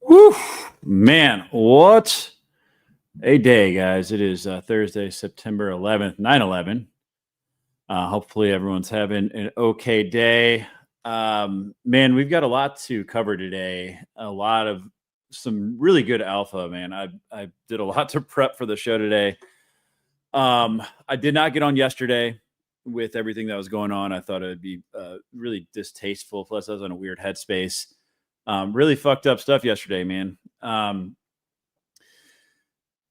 Whew, man, what a day, guys. It is Thursday, September 11th, 9/11. Hopefully, everyone's having an okay day. Man, we've got a lot to cover today. A lot of some really good alpha, man. I did a lot to prep for the show today. I did not get on yesterday with everything that was going on. I thought it would be really distasteful. Plus, I was in a weird headspace. Really fucked up stuff yesterday, man. I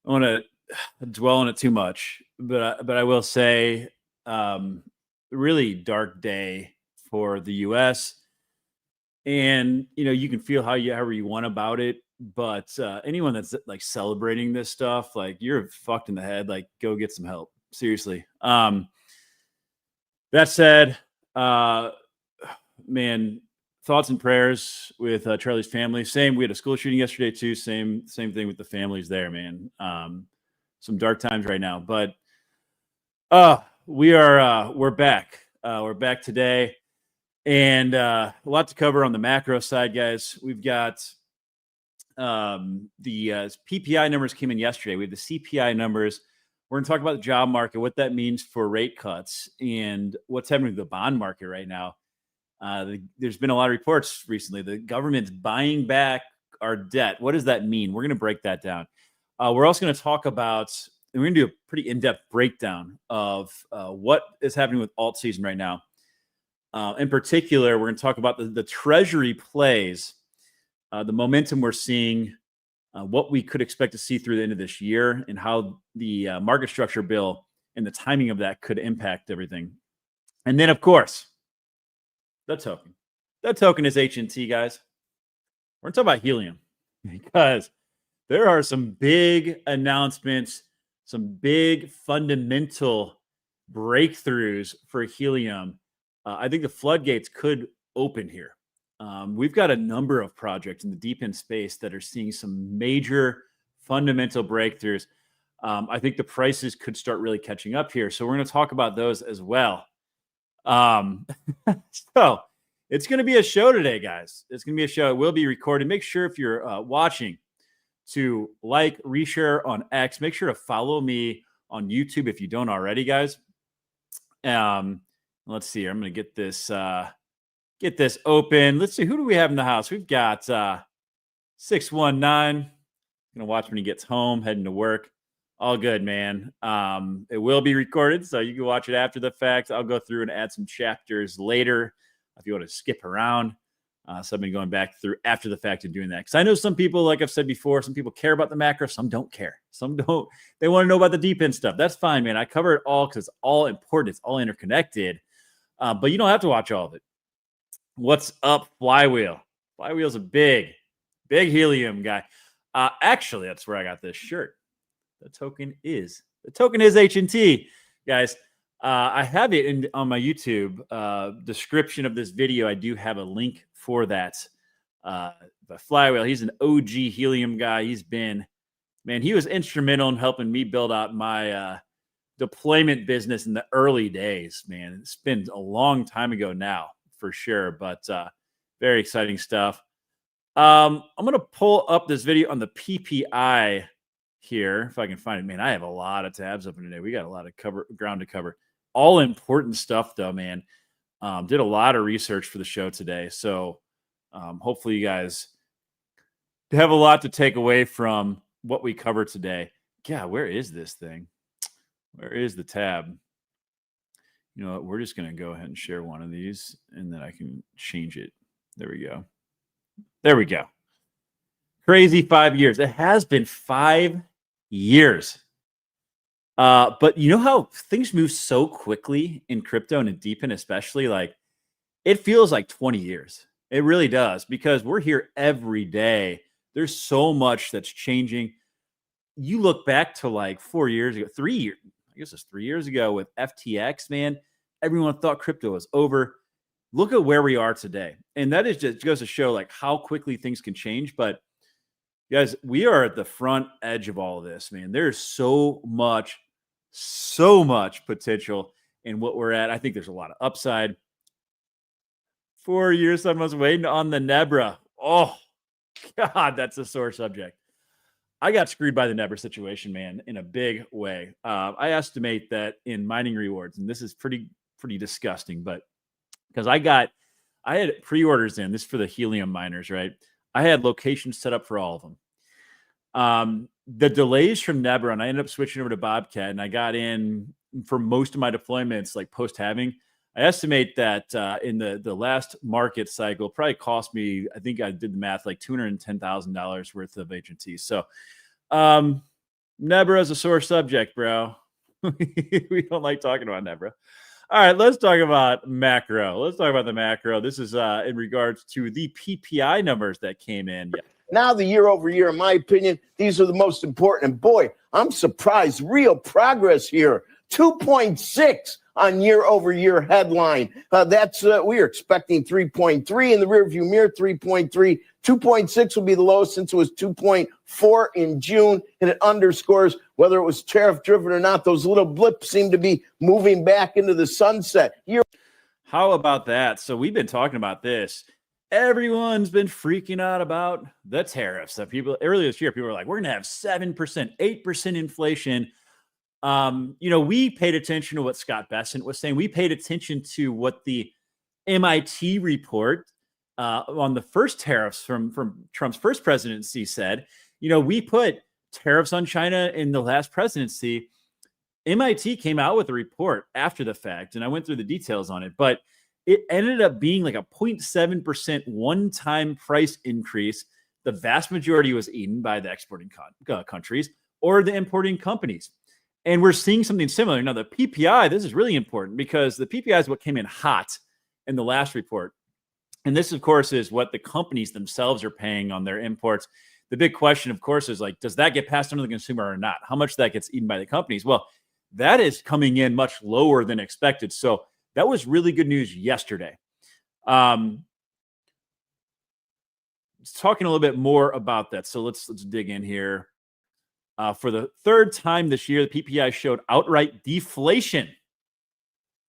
want to dwell on it too much, but I will say, really dark day for the U.S. And you can feel however you want about it, but anyone that's like celebrating this stuff, like you're fucked in the head. Like, go get some help, seriously. That said, man, thoughts and prayers with Charlie's family. Same, we had a school shooting yesterday too. Same thing with the families there, man. Some dark times right now, but we're back. We're back today, and a lot to cover on the macro side, guys. We've got the PPI numbers came in yesterday. We have the CPI numbers. We're going to talk about the job market, what that means for rate cuts, and what's happening with the bond market right now. There's been a lot of reports recently. The government's buying back our debt. What does that mean? We're going to break that down. We're also going to talk about, and we're going to do a pretty in-depth breakdown of what is happening with alt season right now. In particular, we're going to talk about the treasury plays, the momentum we're seeing, what we could expect to see through the end of this year, and how the market structure bill and the timing of that could impact everything. And then, of course, the token. The token is HNT, guys. We're going to talk about helium because there are some big announcements, some big fundamental breakthroughs for helium. I think the floodgates could open here. We've got a number of projects in the deep end space that are seeing some major fundamental breakthroughs. I think the prices could start really catching up here. So we're going to talk about those as well. So it's going to be a show today, guys. It's going to be a show. It will be recorded. Make sure if you're watching to like, reshare on X. Make sure to follow me on YouTube if you don't already, guys. Let's see here. I'm going to get this open. Let's see. Who do we have in the house? We've got 619. Going to watch when he gets home, heading to work. All good, man. It will be recorded, so you can watch it after the fact. I'll go through and add some chapters later if you want to skip around. So I've been going back through after the fact and doing that. Because I know some people, like I've said before, some people care about the macro, some don't care. Some don't. They want to know about the deep end stuff. That's fine, man. I cover it all because it's all important. It's all interconnected. But you don't have to watch all of it. What's up, Flywheel? Flywheel's a big helium guy. Actually, that's where I got this shirt. The token is HNT, guys. I have it on my YouTube description of this video. I do have a link for that. The Flywheel, he's an OG helium guy. He was instrumental in helping me build out my deployment business in the early days, man. It's been a long time ago now, for sure, but very exciting stuff. I'm going to pull up this video on the PPI here, if I can find it. Man, I have a lot of tabs open today. We got a lot of ground to cover. All important stuff, though, man. Did a lot of research for the show today, so hopefully you guys have a lot to take away from what we covered today. Yeah, where is this thing? Where is the tab? You know what? We're just going to go ahead and share one of these, and then I can change it. There we go. There we go. Crazy 5 years. It has been 5 years. But you know how things move so quickly in crypto and in deep end especially? Like, it feels like 20 years. It really does, because we're here every day. There's so much that's changing. You look back to like 4 years ago, 3 years, I guess it's 3 years ago with FTX, man. Everyone thought crypto was over. Look at where we are today. And that is just goes to show like how quickly things can change. But guys, we are at the front edge of all of this, man. There's so much potential in what we're at. I think there's a lot of upside. 4 years, I was waiting on the Nebra. Oh, God, that's a sore subject. I got screwed by the Nebra situation, man, in a big way. I estimate that in mining rewards, and this is pretty disgusting, but because I had pre-orders in this for the helium miners, right? I had locations set up for all of them. The delays from Nebra, and I ended up switching over to Bobcat, and I got in for most of my deployments, like post halving. I estimate that in the last market cycle, probably cost me, I think I did the math, like $210,000 worth of HNT. So Nebra is a sore subject, bro. We don't like talking about Nebra. All right, let's talk about macro. Let's talk about the macro. This is in regards to the PPI numbers that came in. Yeah. Now, the year over year, in my opinion, these are the most important. And boy, I'm surprised. Real progress here. 2.6 on year over year headline. That's we were expecting 3.3 in the rearview mirror, 3.3. 2.6 will be the lowest since it was 2.4 in June. And it underscores whether it was tariff driven or not. Those little blips seem to be moving back into the sunset. How about that? So we've been talking about this. Everyone's been freaking out about the tariffs. That people earlier this year, people were like, "We're going to have 7%, 8% inflation." We paid attention to what Scott Bessent was saying. We paid attention to what the MIT report on the first tariffs from Trump's first presidency said. We put tariffs on China in the last presidency. MIT came out with a report after the fact, and I went through the details on it, but it ended up being like a 0.7% one-time price increase. The vast majority was eaten by the exporting countries or the importing companies. And we're seeing something similar. Now, the PPI, this is really important because the PPI is what came in hot in the last report. And this, of course, is what the companies themselves are paying on their imports. The big question, of course, is like, does that get passed on to the consumer or not? How much that gets eaten by the companies? Well, that is coming in much lower than expected. So that was really good news yesterday. Talking a little bit more about that. So let's dig in here. For the third time this year, the PPI showed outright deflation.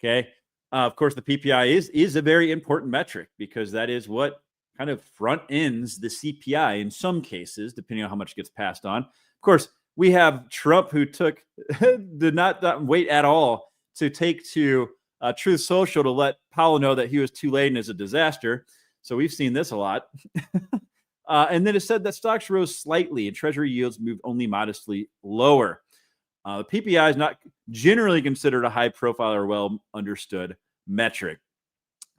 Okay. Of course, the PPI is a very important metric because that is what kind of front ends the CPI in some cases, depending on how much gets passed on. Of course, we have Trump, who did not wait at all to take to Truth Social to let Powell know that he was too late and is a disaster. So we've seen this a lot. And then it said that stocks rose slightly and treasury yields moved only modestly lower. The PPI is not generally considered a high profile or well understood metric.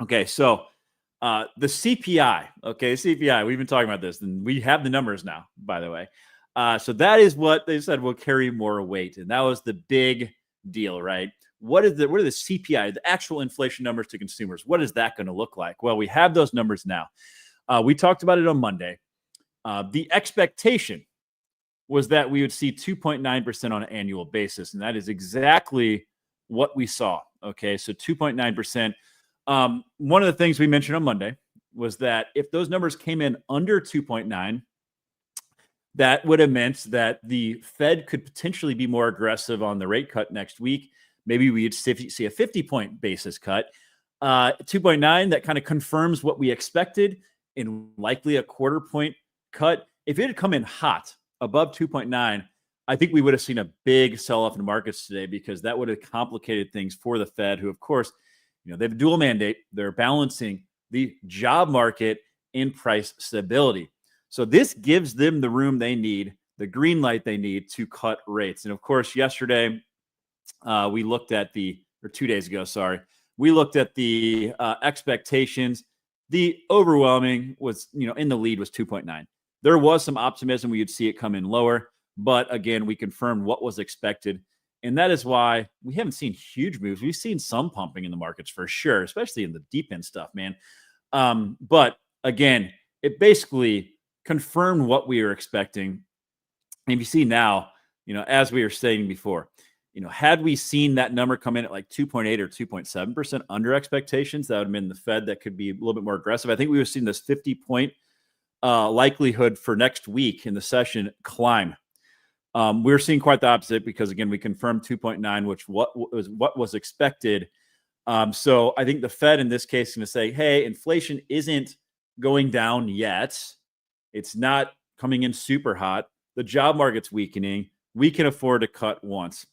Okay, so the CPI, CPI, we've been talking about this, and we have the numbers now, by the way. So that is what they said will carry more weight. And that was the big deal, right? What are the CPI, the actual inflation numbers to consumers? What is that going to look like? Well, we have those numbers now. We talked about it on Monday. The expectation was that we would see 2.9% on an annual basis. And that is exactly what we saw. Okay, so 2.9%. One of the things we mentioned on Monday was that if those numbers came in under 2.9, that would have meant that the Fed could potentially be more aggressive on the rate cut next week. Maybe we'd see a 50-point basis cut. 2.9, that kind of confirms what we expected, and likely a quarter point cut. If it had come in hot above 2.9, I think we would have seen a big sell-off in the markets today, because that would have complicated things for the Fed, who, of course, they have a dual mandate. They're balancing the job market and price stability. So this gives them the room they need, the green light they need to cut rates. And of course, yesterday, we looked at 2 days ago, we looked at the expectations. The overwhelming was, in the lead was 2.9. There was some optimism we would see it come in lower, but again, we confirmed what was expected. And that is why we haven't seen huge moves. We've seen some pumping in the markets for sure, especially in the deep end stuff, man. But again, it basically confirmed what we were expecting. And if you see now, as we were saying before, had we seen that number come in at like 2.8 or 2.7% under expectations, that would have been the Fed that could be a little bit more aggressive. I think we would have seen this 50-point likelihood for next week in the session climb. We're seeing quite the opposite, because again, we confirmed 2.9, which what was expected. So I think the Fed in this case is going to say, hey, inflation isn't going down yet. It's not coming in super hot. The job market's weakening. We can afford to cut once.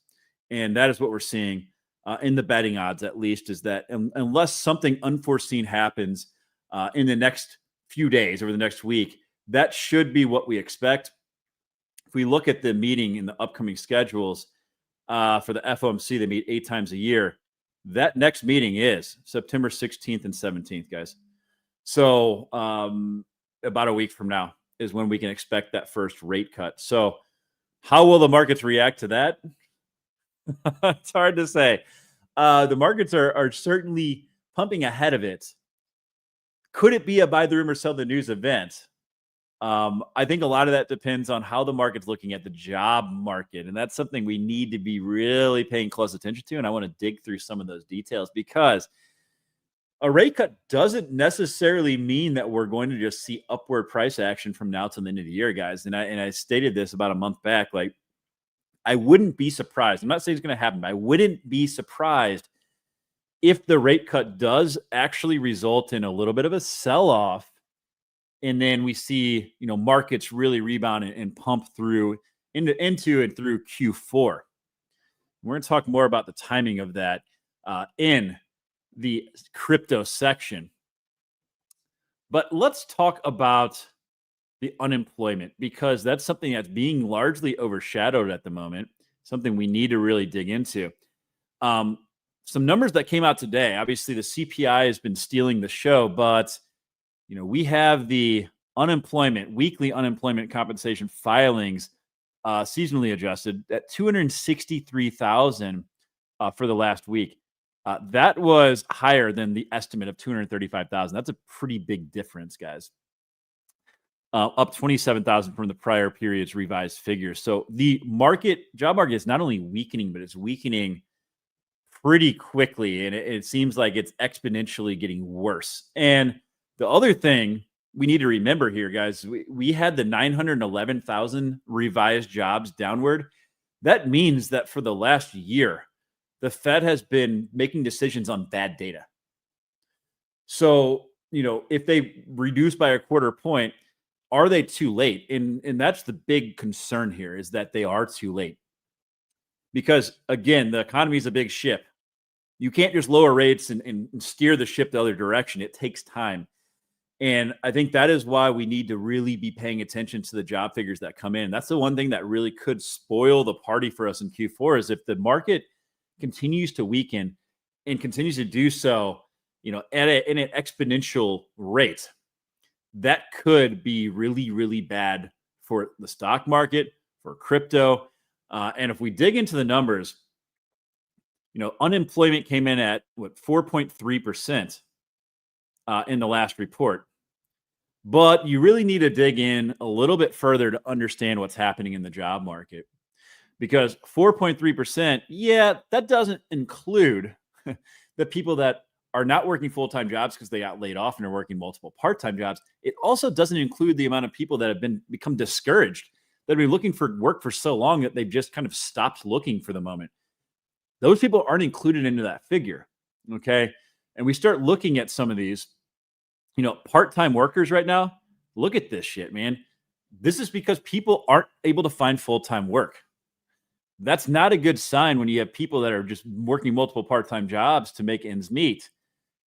And that is what we're seeing in the betting odds, at least, is that unless something unforeseen happens in the next few days, over the next week, that should be what we expect. If we look at the meeting in the upcoming schedules for the FOMC, they meet 8 times a year. That next meeting is September 16th and 17th, guys. So about a week from now is when we can expect that first rate cut. So how will the markets react to that? It's hard to say. The markets are certainly pumping ahead of it. Could it be a buy the rumor, sell the news event? I think a lot of that depends on how the market's looking at the job market. And that's something we need to be really paying close attention to. And I want to dig through some of those details, because a rate cut doesn't necessarily mean that we're going to just see upward price action from now till the end of the year, guys. And I stated this about a month back. Like, I wouldn't be surprised. I'm not saying it's going to happen, but I wouldn't be surprised if the rate cut does actually result in a little bit of a sell-off, and then we see, markets really rebound and pump through into and through Q4. We're going to talk more about the timing of that in the crypto section. But let's talk about the unemployment, because that's something that's being largely overshadowed at the moment, something we need to really dig into. Some numbers that came out today. Obviously, the CPI has been stealing the show, but we have the weekly unemployment compensation filings, seasonally adjusted, at 263,000 for the last week. That was higher than the estimate of 235,000. That's a pretty big difference, guys. Up 27,000 from the prior period's revised figures. So the job market is not only weakening, but it's weakening pretty quickly. And it seems like it's exponentially getting worse. And the other thing we need to remember here, guys, we had the 911,000 revised jobs downward. That means that for the last year, the Fed has been making decisions on bad data. So, if they reduce by a quarter point, are they too late? And that's the big concern here, is that they are too late. Because, again, the economy is a big ship. You can't just lower rates and steer the ship the other direction. It takes time. And I think that is why we need to really be paying attention to the job figures that come in. That's the one thing that really could spoil the party for us in Q4, is if the market continues to weaken and continues to do so, at an exponential rate. That could be really, really bad for the stock market, for crypto. And if we dig into the numbers, unemployment came in at 4.3% in the last report. But you really need to dig in a little bit further to understand what's happening in the job market. Because 4.3%, that doesn't include the people that are not working full-time jobs because they got laid off and are working multiple part-time jobs. It also doesn't include the amount of people that have become discouraged, that have been looking for work for so long that they've just kind of stopped looking for the moment. Those people aren't included into that figure, okay? And we start looking at some of these, part-time workers right now. Look at this shit, man. This is because people aren't able to find full-time work. That's not a good sign when you have people that are just working multiple part-time jobs to make ends meet.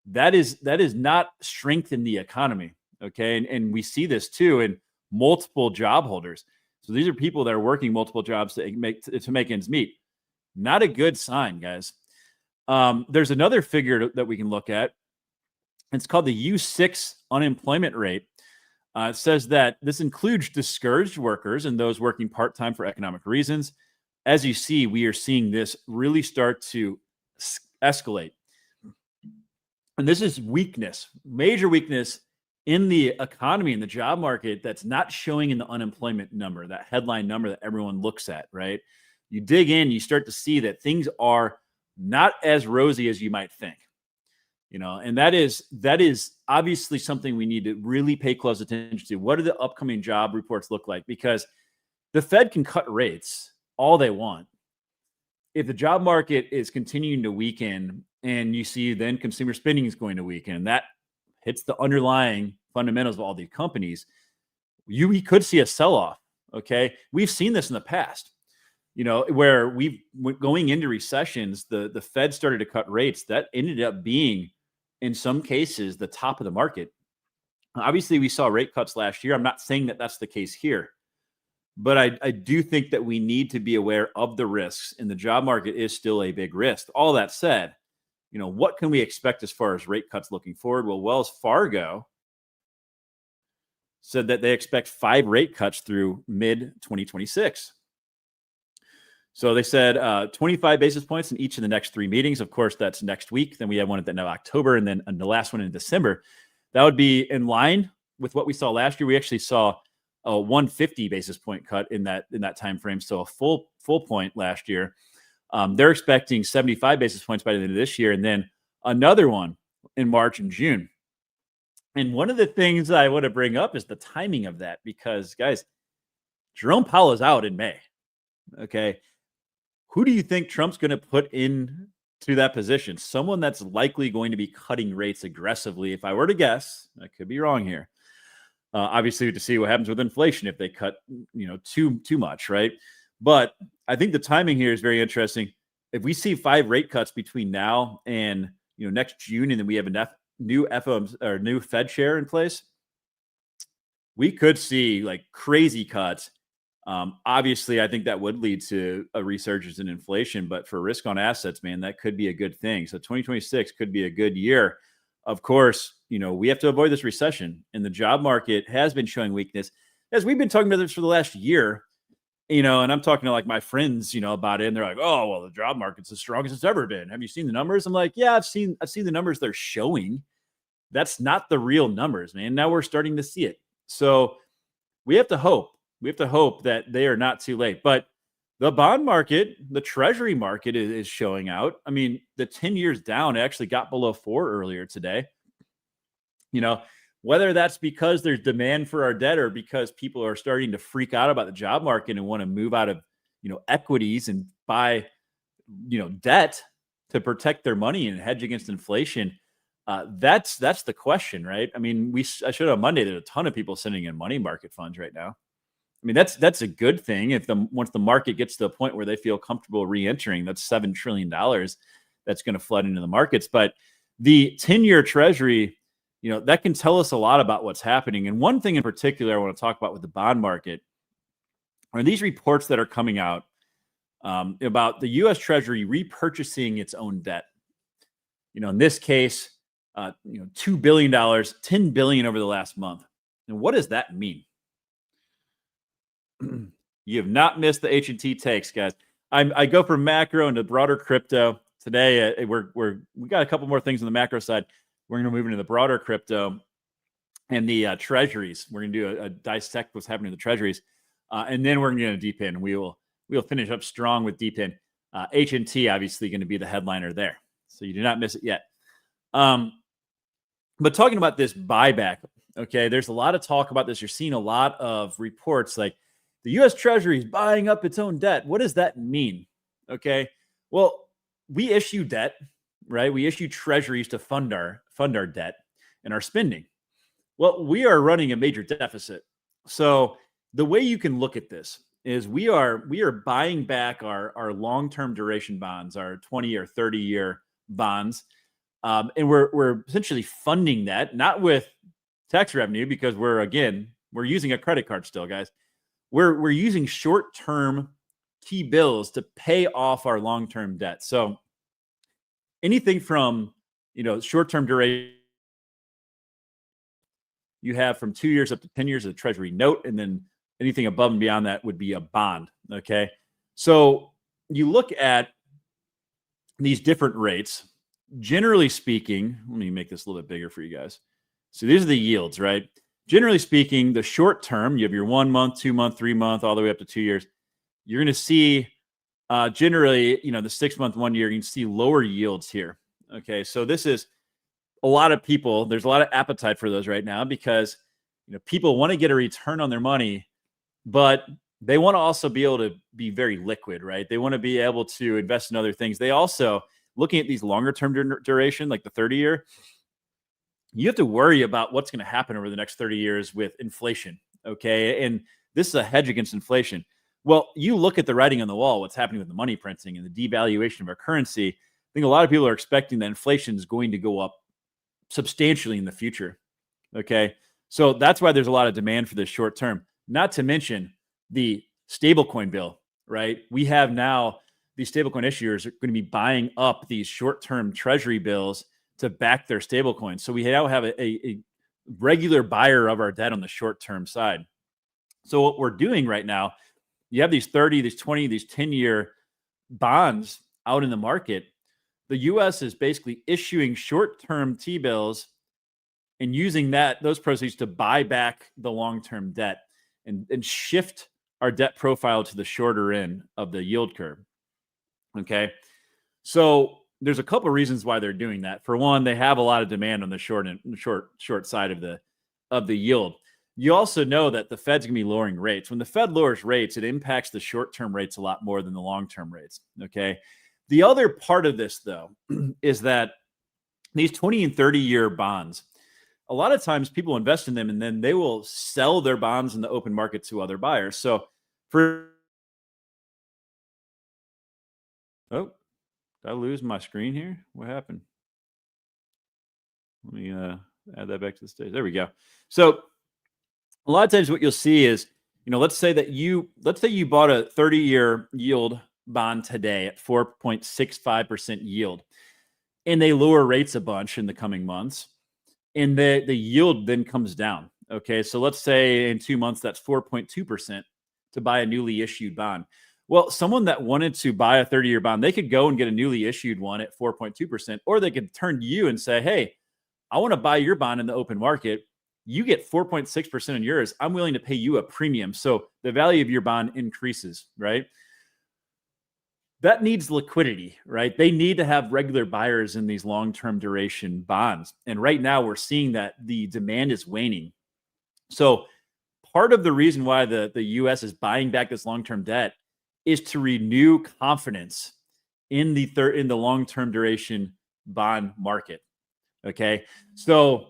That is not strength in the economy, okay? And we see this too in multiple job holders. So these are people that are working multiple jobs to make ends meet. Not a good sign, guys. There's another figure that we can look at. It's called the U6 unemployment rate. It says that this includes discouraged workers and those working part-time for economic reasons. As you see, we are seeing this really start to escalate. And this is weakness, major weakness in the economy, in the job market, that's not showing in the unemployment number, that headline number that everyone looks at, right? You dig in, you start to see that things are not as rosy as you might think. And that is obviously something we need to really pay close attention to. What do the upcoming job reports look like? Because the Fed can cut rates all they want. If the job market is continuing to weaken, and you see then consumer spending is going to weaken, and that hits the underlying fundamentals of all these companies, we could see a sell-off. Okay. We've seen this in the past, where going into recessions, the Fed started to cut rates. That ended up being, in some cases, the top of the market. Obviously, we saw rate cuts last year. I'm not saying that that's the case here, but I do think that we need to be aware of the risks, and the job market is still a big risk. All that said, what can we expect as far as rate cuts looking forward? Well, Wells Fargo said that they expect 5 rate cuts through mid 2026. So they said 25 basis points in each of the next 3 meetings. Of course, that's next week. Then we have one at the end of October, and then the last one in December. That would be in line with what we saw last year. We actually saw a 150 basis point cut in that time frame, so a full point last year. They're expecting 75 basis points by the end of this year, and then another one in March and June. And one of the things I want to bring up is the timing of that, because, guys, Jerome Powell is out in May. Okay. Who do you think Trump's going to put in to that position? Someone that's likely going to be cutting rates aggressively. If I were to guess, I could be wrong here. Obviously, to see what happens with inflation if they cut, too much, right? But I think the timing here is very interesting. If we see 5 rate cuts between now and next June, and then we have a new FOMC or new Fed chair in place, we could see like crazy cuts. Obviously, I think that would lead to a resurgence in inflation, but for risk on assets, man, that could be a good thing. So 2026 could be a good year. Of course, we have to avoid this recession, and the job market has been showing weakness. As we've been talking about this for the last year, and I'm talking to like my friends, about it, and they're like, "Oh, well, the job market's as strong as it's ever been. Have you seen the numbers?" I'm like, "Yeah, I've seen the numbers they're showing. That's not the real numbers, man. Now we're starting to see it. So we have to hope. We have to hope that they are not too late. But the bond market, the treasury market is showing out. I mean, the 10 years down, it actually got below 4 earlier today. Whether that's because there's demand for our debt or because people are starting to freak out about the job market and want to move out of, equities and buy, debt to protect their money and hedge against inflation. That's the question, right? I mean, I showed on Monday, there's a ton of people sitting in money market funds right now. I mean, that's a good thing. Once the market gets to a point where they feel comfortable re-entering, that's $7 trillion that's going to flood into the markets. But the 10-year treasury, that can tell us a lot about what's happening. And one thing in particular I want to talk about with the bond market are these reports that are coming out about the U.S. Treasury repurchasing its own debt. In this case, $2 billion, $10 billion over the last month. And what does that mean? You have not missed the HNT takes, guys. I go from macro into broader crypto today. We got a couple more things on the macro side. We're going to move into the broader crypto and the treasuries. We're going to do a dissect what's happening to the treasuries, and then we're going to get a deep in. We'll finish up strong with deep in. HNT obviously going to be the headliner there, so you do not miss it yet. But talking about this buyback, okay, there's a lot of talk about this. You're seeing a lot of reports like the U.S. Treasury is buying up its own debt. What does that mean? Okay, well, we issue debt, right? We issue treasuries to fund our debt and our spending. Well, we are running a major deficit. So the way you can look at this is we are buying back our long-term duration bonds, our 20 or 30-year bonds. And we're essentially funding that, not with tax revenue, because we're using a credit card still, guys. We're using short-term T-bills to pay off our long-term debt. So anything from short-term duration, you have from 2 years up to 10 years of the Treasury note, and then anything above and beyond that would be a bond. Okay, so you look at these different rates. Generally speaking, let me make this a little bit bigger for you guys. So these are the yields, right? Generally speaking, the short term, you have your 1 month, 2 month, 3 month, all the way up to 2 years. You're going to see generally, the 6 month, 1 year, you can see lower yields here. Okay, so this is a lot of people. There's a lot of appetite for those right now because people want to get a return on their money, but they want to also be able to be very liquid, right? They want to be able to invest in other things. They also, looking at these longer term duration, like the 30-year, you have to worry about what's going to happen over the next 30 years with inflation. Okay. And this is a hedge against inflation. Well, you look at the writing on the wall, what's happening with the money printing and the devaluation of our currency. I think a lot of people are expecting that inflation is going to go up substantially in the future. Okay. So that's why there's a lot of demand for this short term, not to mention the stablecoin bill, right? We have now these stablecoin issuers are going to be buying up these short term treasury bills to back their stablecoins. So we now have a regular buyer of our debt on the short term side. So what we're doing right now, you have these 30, these 20, these 10-year bonds out in the market. The US is basically issuing short-term T-bills and using those proceeds to buy back the long-term debt and shift our debt profile to the shorter end of the yield curve. Okay. So there's a couple of reasons why they're doing that. For one, they have a lot of demand on the short side of the yield. You also know that the Fed's going to be lowering rates. When the Fed lowers rates, it impacts the short-term rates a lot more than the long-term rates. Okay. The other part of this, though, is that these 20 and 30-year bonds, a lot of times people invest in them and then they will sell their bonds in the open market to other buyers. So did I lose my screen here? What happened? Let me add that back to the stage. There we go. So a lot of times what you'll see is, let's say you bought a 30-year yield bond today at 4.65% yield, and they lower rates a bunch in the coming months, and the yield then comes down. Okay, so let's say in 2 months that's 4.2% to buy a newly issued bond. Well, someone that wanted to buy a 30-year bond, they could go and get a newly issued one at 4.2%, or they could turn to you and say, hey, I want to buy your bond in the open market. You get 4.6% on yours. I'm willing to pay you a premium. So the value of your bond increases, right? That needs liquidity, right? They need to have regular buyers in these long-term duration bonds. And right now we're seeing that the demand is waning. So part of the reason why the US is buying back this long-term debt is to renew confidence in the long-term duration bond market. Okay. So,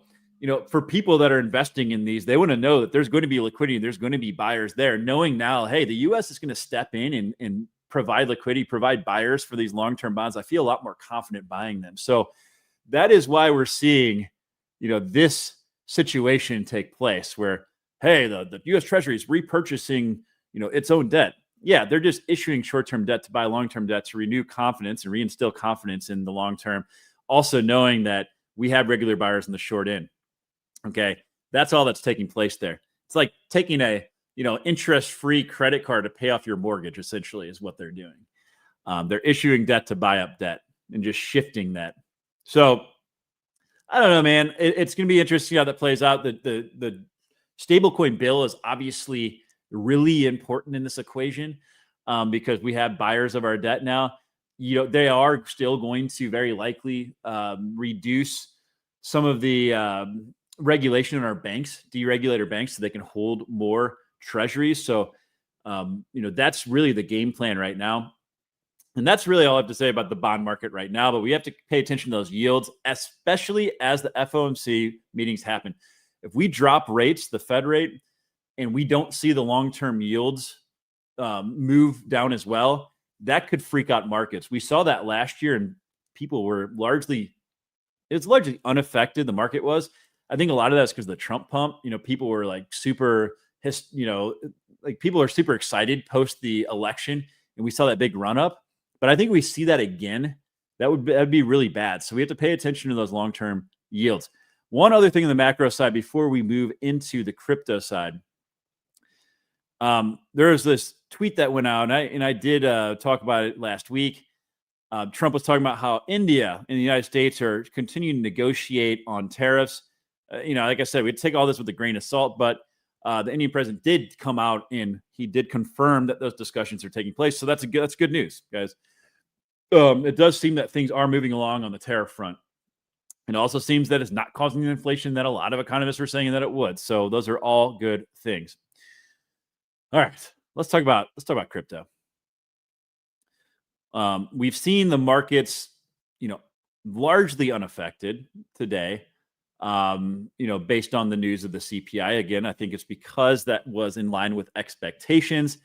for people that are investing in these, they want to know that there's going to be liquidity, there's going to be buyers there, knowing now, hey, the US is going to step in and provide liquidity, provide buyers for these long-term bonds. I feel a lot more confident buying them. So that is why we're seeing, this situation take place where, hey, the US Treasury is repurchasing, its own debt. Yeah, they're just issuing short-term debt to buy long-term debt to renew confidence and reinstill confidence in the long term. Also knowing that we have regular buyers in the short end. Okay. That's all that's taking place there. It's like taking a, interest-free credit card to pay off your mortgage, essentially, is what they're doing. They're issuing debt to buy up debt and just shifting that. So I don't know, man. It's going to be interesting how that plays out. The stablecoin bill is obviously really important in this equation because we have buyers of our debt now. They are still going to very likely reduce some of the regulation in our banks, deregulate our banks so they can hold more treasuries. So, that's really the game plan right now. And that's really all I have to say about the bond market right now. But we have to pay attention to those yields, especially as the FOMC meetings happen. If we drop rates, the Fed rate, and we don't see the long-term yields move down as well, that could freak out markets. We saw that last year, and people were largely unaffected. The market was. I think a lot of that's because of the Trump pump. People were like super, people are super excited post the election, and we saw that big run up. But I think we see that again. That'd be really bad. So we have to pay attention to those long-term yields. One other thing on the macro side before we move into the crypto side. There was this tweet that went out, and I did talk about it last week. Trump was talking about how India and the United States are continuing to negotiate on tariffs. Like I said, we take all this with a grain of salt, but the Indian president did come out and he did confirm that those discussions are taking place. So that's good news, guys. It does seem that things are moving along on the tariff front. It also seems that it's not causing the inflation that a lot of economists were saying that it would. So those are all good things. All right, let's talk about crypto. We've seen the markets, largely unaffected today. based on the news of the CPI. Again, I think it's because that was in line with expectations.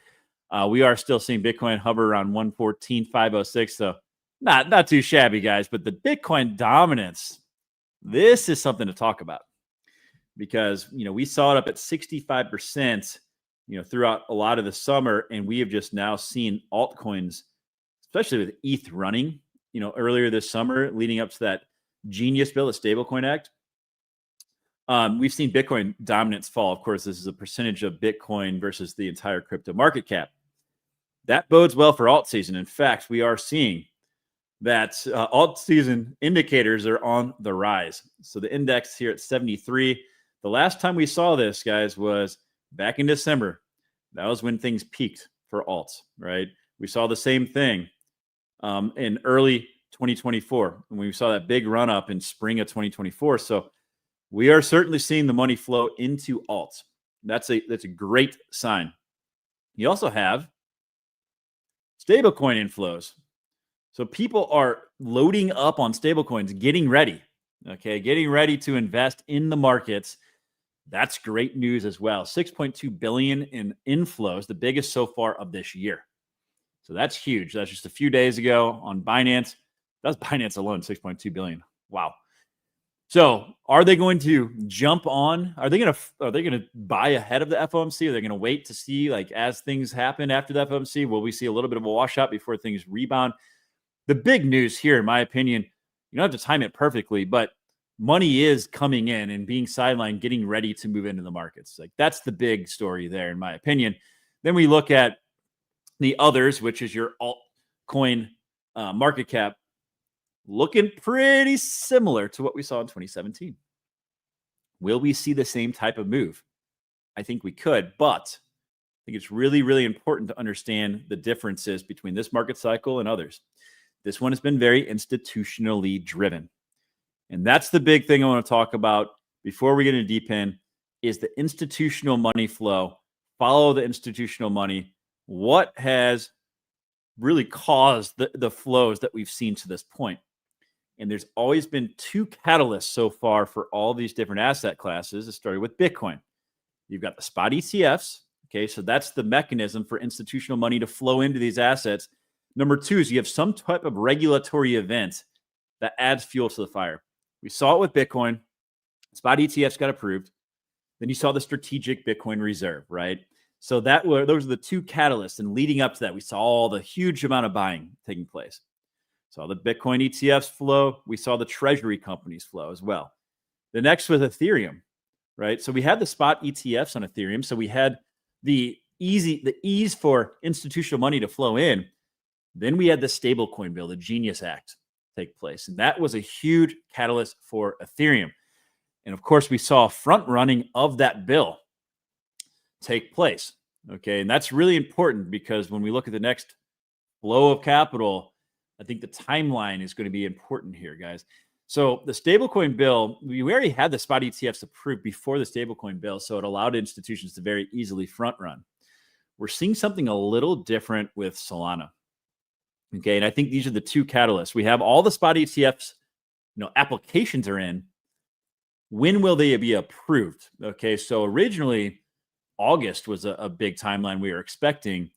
We are still seeing Bitcoin hover around 114,506. So not too shabby, guys. But the Bitcoin dominance, this is something to talk about because, we saw it up at 65%, throughout a lot of the summer. And we have just now seen altcoins, especially with ETH running, earlier this summer, leading up to that Genius bill, the Stablecoin Act. We've seen Bitcoin dominance fall. Of course, this is a percentage of Bitcoin versus the entire crypto market cap. That bodes well for alt season. In fact, we are seeing that alt season indicators are on the rise. So the index here at 73. The last time we saw this, guys, was back in December. That was when things peaked for alts, right? We saw the same thing in early 2024 when we saw that big run up in spring of 2024. So we are certainly seeing the money flow into alts. That's a great sign. You also have stablecoin inflows. So people are loading up on stablecoins, getting ready to invest in the markets. That's great news as well. 6.2 billion in inflows, the biggest so far of this year. So that's huge. That's just a few days ago on Binance. That's Binance alone, 6.2 billion. Wow. So are they going to jump on? Are they going to buy ahead of the FOMC? Are they going to wait to see, like, as things happen after the FOMC? Will we see a little bit of a washout before things rebound? The big news here, in my opinion, you don't have to time it perfectly, but money is coming in and being sidelined, getting ready to move into the markets. Like, that's the big story there, in my opinion. Then we look at the others, which is your altcoin market cap, looking pretty similar to what we saw in 2017. Will we see the same type of move? I think we could, but I think it's really, really important to understand the differences between this market cycle and others. This one has been very institutionally driven. And that's the big thing I want to talk about before we get into deep in is the institutional money flow. Follow the institutional money. What has really caused the flows that we've seen to this point? And there's always been two catalysts so far for all these different asset classes. It started with Bitcoin. You've got the spot ETFs. Okay, so that's the mechanism for institutional money to flow into these assets. Number two is you have some type of regulatory event that adds fuel to the fire. We saw it with Bitcoin. Spot ETFs got approved. Then you saw the strategic Bitcoin reserve, right? So those are the two catalysts. And leading up to that, we saw all the huge amount of buying taking place. Saw the Bitcoin ETFs flow. We saw the treasury companies flow as well. The next was Ethereum, right? So we had the spot ETFs on Ethereum. So we had the ease for institutional money to flow in. Then we had the stablecoin bill, the Genius Act, take place. And that was a huge catalyst for Ethereum. And of course, we saw a front running of that bill take place. Okay. And that's really important because when we look at the next flow of capital, I think the timeline is going to be important here, guys. So the stablecoin bill, we already had the spot ETFs approved before the stablecoin bill, so it allowed institutions to very easily front run. We're seeing something a little different with Solana. Okay, and I think these are the two catalysts. We have all the spot ETFs, applications are in. When will they be approved? Okay, so originally August was a big timeline we were expecting.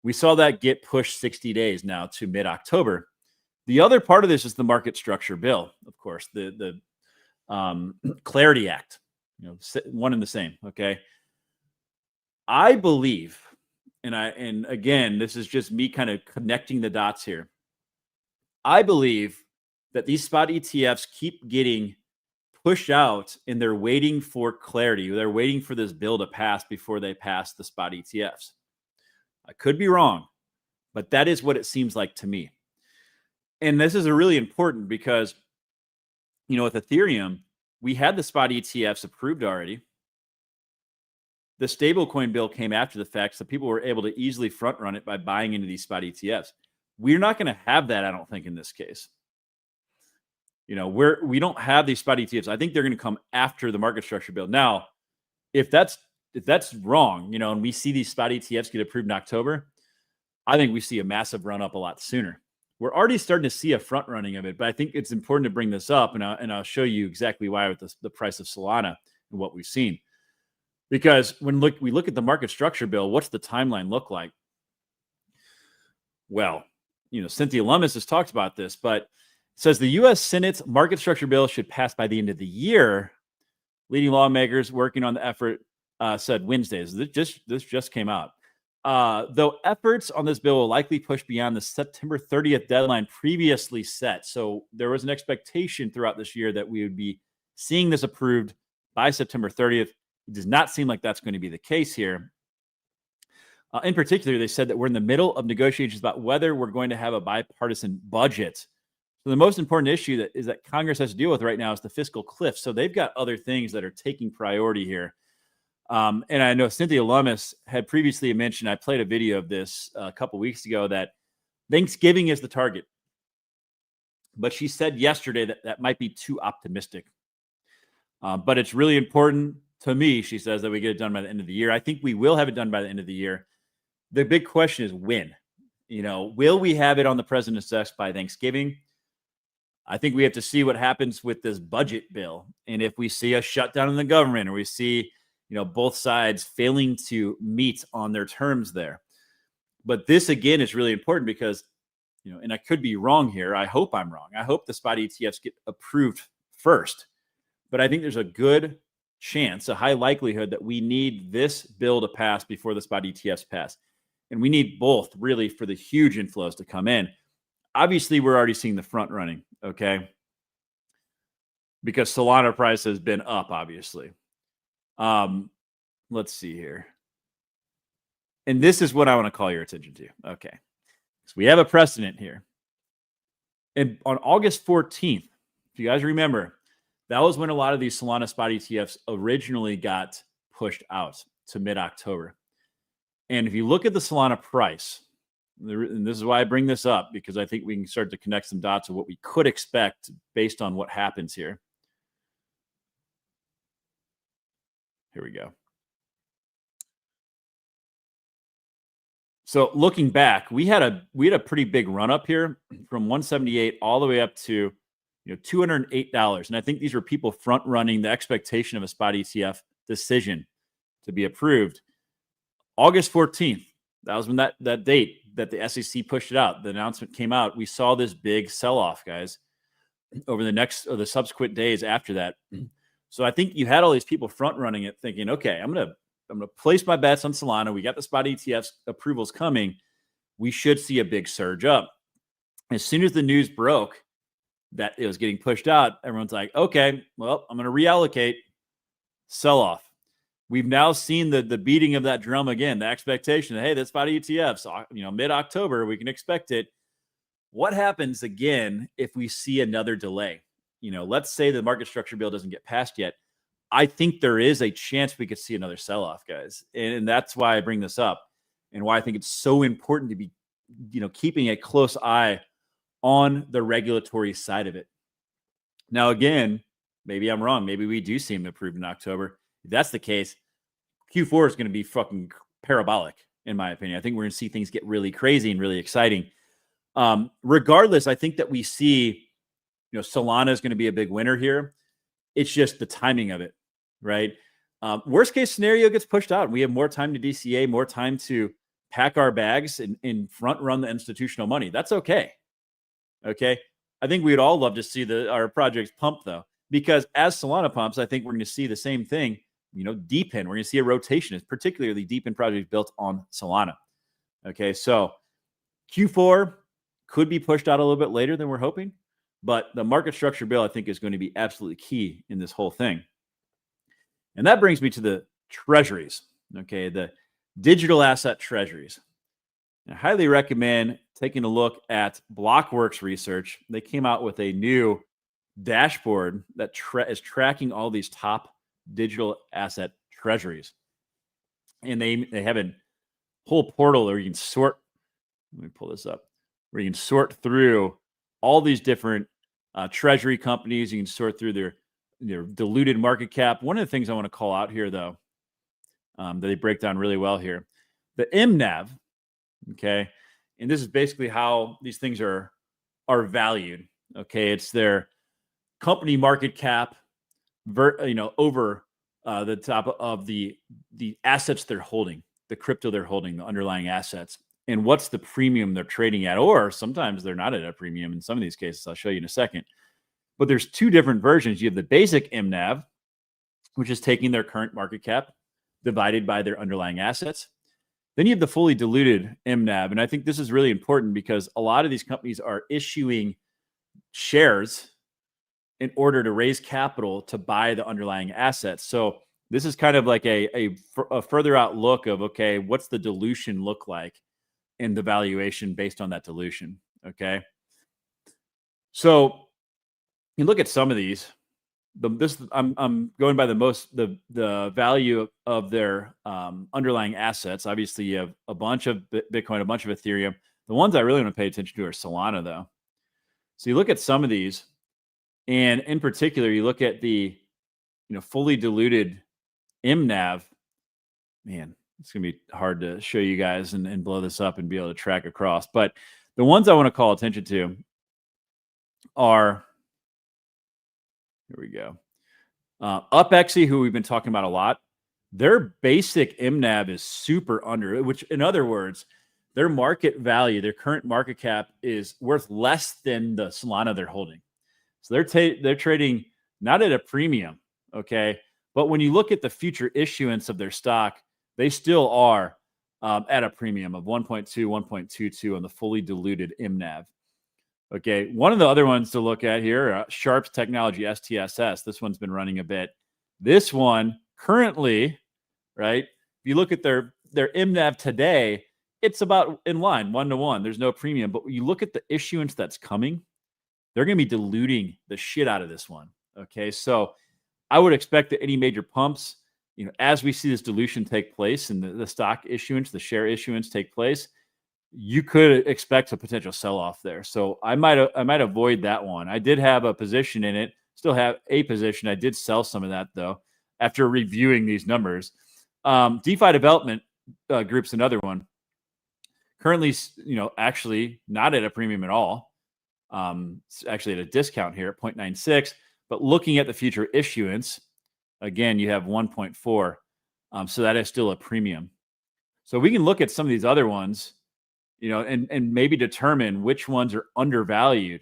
We saw that get pushed 60 days now to mid-October. The other part of this is the market structure bill, of course, the Clarity Act, one and the same. Okay. I believe, and again, this is just me kind of connecting the dots here. I believe that these spot ETFs keep getting pushed out and they're waiting for clarity. They're waiting for this bill to pass before they pass the spot ETFs. I could be wrong, but that is what it seems like to me. And this is really important because, with Ethereum, we had the spot ETFs approved already. The stablecoin bill came after the fact, so people were able to easily front run it by buying into these spot ETFs. We're not going to have that, I don't think, in this case. We don't have these spot ETFs. I think they're going to come after the market structure bill. Now, if that's wrong, and we see these spot ETFs get approved in October, I think we see a massive run up a lot sooner. we're already starting to see a front running of it. But I think it's important to bring this up, and I'll show you exactly why with the price of Solana and what we've seen. Because when we look at the market structure bill, what's the timeline look like? Well, Cynthia Lummis has talked about this, but says the U.S. Senate's market structure bill should pass by the end of the year. Leading lawmakers working on the effort said Wednesday. This just came out. Though efforts on this bill will likely push beyond the September 30th deadline previously set. So there was an expectation throughout this year that we would be seeing this approved by September 30th. It does not seem like that's going to be the case here. In particular, they said that we're in the middle of negotiations about whether we're going to have a bipartisan budget. So the most important issue that Congress has to deal with right now is the fiscal cliff. So they've got other things that are taking priority here. And I know Cynthia Lummis had previously mentioned, I played a video of this a couple weeks ago, that Thanksgiving is the target. But she said yesterday that might be too optimistic. But it's really important to me, she says, that we get it done by the end of the year. I think we will have it done by the end of the year. The big question is when. Will we have it on the president's desk by Thanksgiving? I think we have to see what happens with this budget bill. And if we see a shutdown in the government, or we see, both sides failing to meet on their terms there. But this, again, is really important because, and I could be wrong here. I hope I'm wrong. I hope the spot ETFs get approved first. But I think there's a good chance, a high likelihood, that we need this bill to pass before the spot ETFs pass. And we need both, really, for the huge inflows to come in. Obviously, we're already seeing the front running, okay? Because Solana price has been up, obviously. Let's see here. And this is what I want to call your attention to. Okay. So we have a precedent here. And on August 14th, if you guys remember, that was when a lot of these Solana spot ETFs originally got pushed out to mid-October. And if you look at the Solana price, and this is why I bring this up, because I think we can start to connect some dots of what we could expect based on what happens here. Here we go. So looking back, we had a pretty big run up here from 178 all the way up to $208. And I think these were people front running the expectation of a spot ETF decision to be approved. August 14th, that was when that date that the SEC pushed it out. The announcement came out. We saw this big sell-off, guys, over the subsequent days after that. So I think you had all these people front running it, thinking, okay, I'm gonna place my bets on Solana. We got the spot ETFs approvals coming. We should see a big surge up. As soon as the news broke that it was getting pushed out, everyone's like, okay, well, I'm gonna reallocate. Sell off. We've now seen the beating of that drum again, the expectation that, hey, that's spot ETFs, mid-October, we can expect it. What happens again if we see another delay? Let's say the market structure bill doesn't get passed yet. I think there is a chance we could see another sell-off, guys. And that's why I bring this up, and why I think it's so important to be, keeping a close eye on the regulatory side of it. Now, again, maybe I'm wrong. Maybe we do see them approved in October. If that's the case, Q4 is going to be fucking parabolic, in my opinion. I think we're going to see things get really crazy and really exciting. Regardless, I think that we see, Solana is going to be a big winner here. It's just the timing of it, right? Worst case scenario gets pushed out. We have more time to DCA, more time to pack our bags and front run the institutional money. That's okay. Okay. I think we'd all love to see our projects pump, though, because as Solana pumps, I think we're going to see the same thing. Deep in, we're going to see a rotation, particularly deep in projects built on Solana. Okay, so Q4 could be pushed out a little bit later than we're hoping, but the market structure bill, I think, is going to be absolutely key in this whole thing. And that brings me to the treasuries, okay, the digital asset treasuries. I highly recommend taking a look at Blockworks research. They came out with a new dashboard that is tracking all these top digital asset treasuries. And they have a whole portal where you can sort, let me pull this up, where you can sort through all these different treasury companies. You can sort through their diluted market cap. One of the things I want to call out here, though, that they break down really well here, the MNAV, okay, and this is basically how these things are, are valued. Okay, it's their company market cap, over the top of the assets they're holding, the crypto they're holding, the underlying assets, and what's the premium they're trading at. Or sometimes they're not at a premium in some of these cases. I'll show you in a second. But there's two different versions. You have the basic MNAV, which is taking their current market cap divided by their underlying assets. Then you have the fully diluted MNAV. And I think this is really important because a lot of these companies are issuing shares in order to raise capital to buy the underlying assets. So this is kind of like a further out look of, okay, what's the dilution look like in the valuation based on that dilution? Okay. So you look at some of these. I'm going by the value of their underlying assets. Obviously, you have a bunch of Bitcoin, a bunch of Ethereum. The ones I really want to pay attention to are Solana, though. So you look at some of these, and in particular, you look at the fully diluted MNAV. Man, it's gonna be hard to show you guys and blow this up and be able to track across. But the ones I want to call attention to are, here we go. UpXE, who we've been talking about a lot, their basic MNAV is super under, which in other words, their market value, their current market cap is worth less than the Solana they're holding. So they're trading not at a premium, okay? But when you look at the future issuance of their stock, they still are at a premium of 1.2, 1.22 on the fully diluted MNAV. Okay, one of the other ones to look at here, Sharps Technology, STSS. This one's been running a bit. This one currently, right? If you look at their MNAV today, it's about in line, 1-to-1. There's no premium. But when you look at the issuance that's coming, they're going to be diluting the shit out of this one. Okay, so I would expect that any major pumps, as we see this dilution take place and the stock issuance, the share issuance take place, you could expect a potential sell-off there. So I might avoid that one. I did have a position in it, still have a position. I did sell some of that though after reviewing these numbers. DeFi Development Group's another one. Currently, actually not at a premium at all. It's actually at a discount here at 0.96. But looking at the future issuance, again, you have 1.4. So that is still a premium. So we can look at some of these other ones, and maybe determine which ones are undervalued.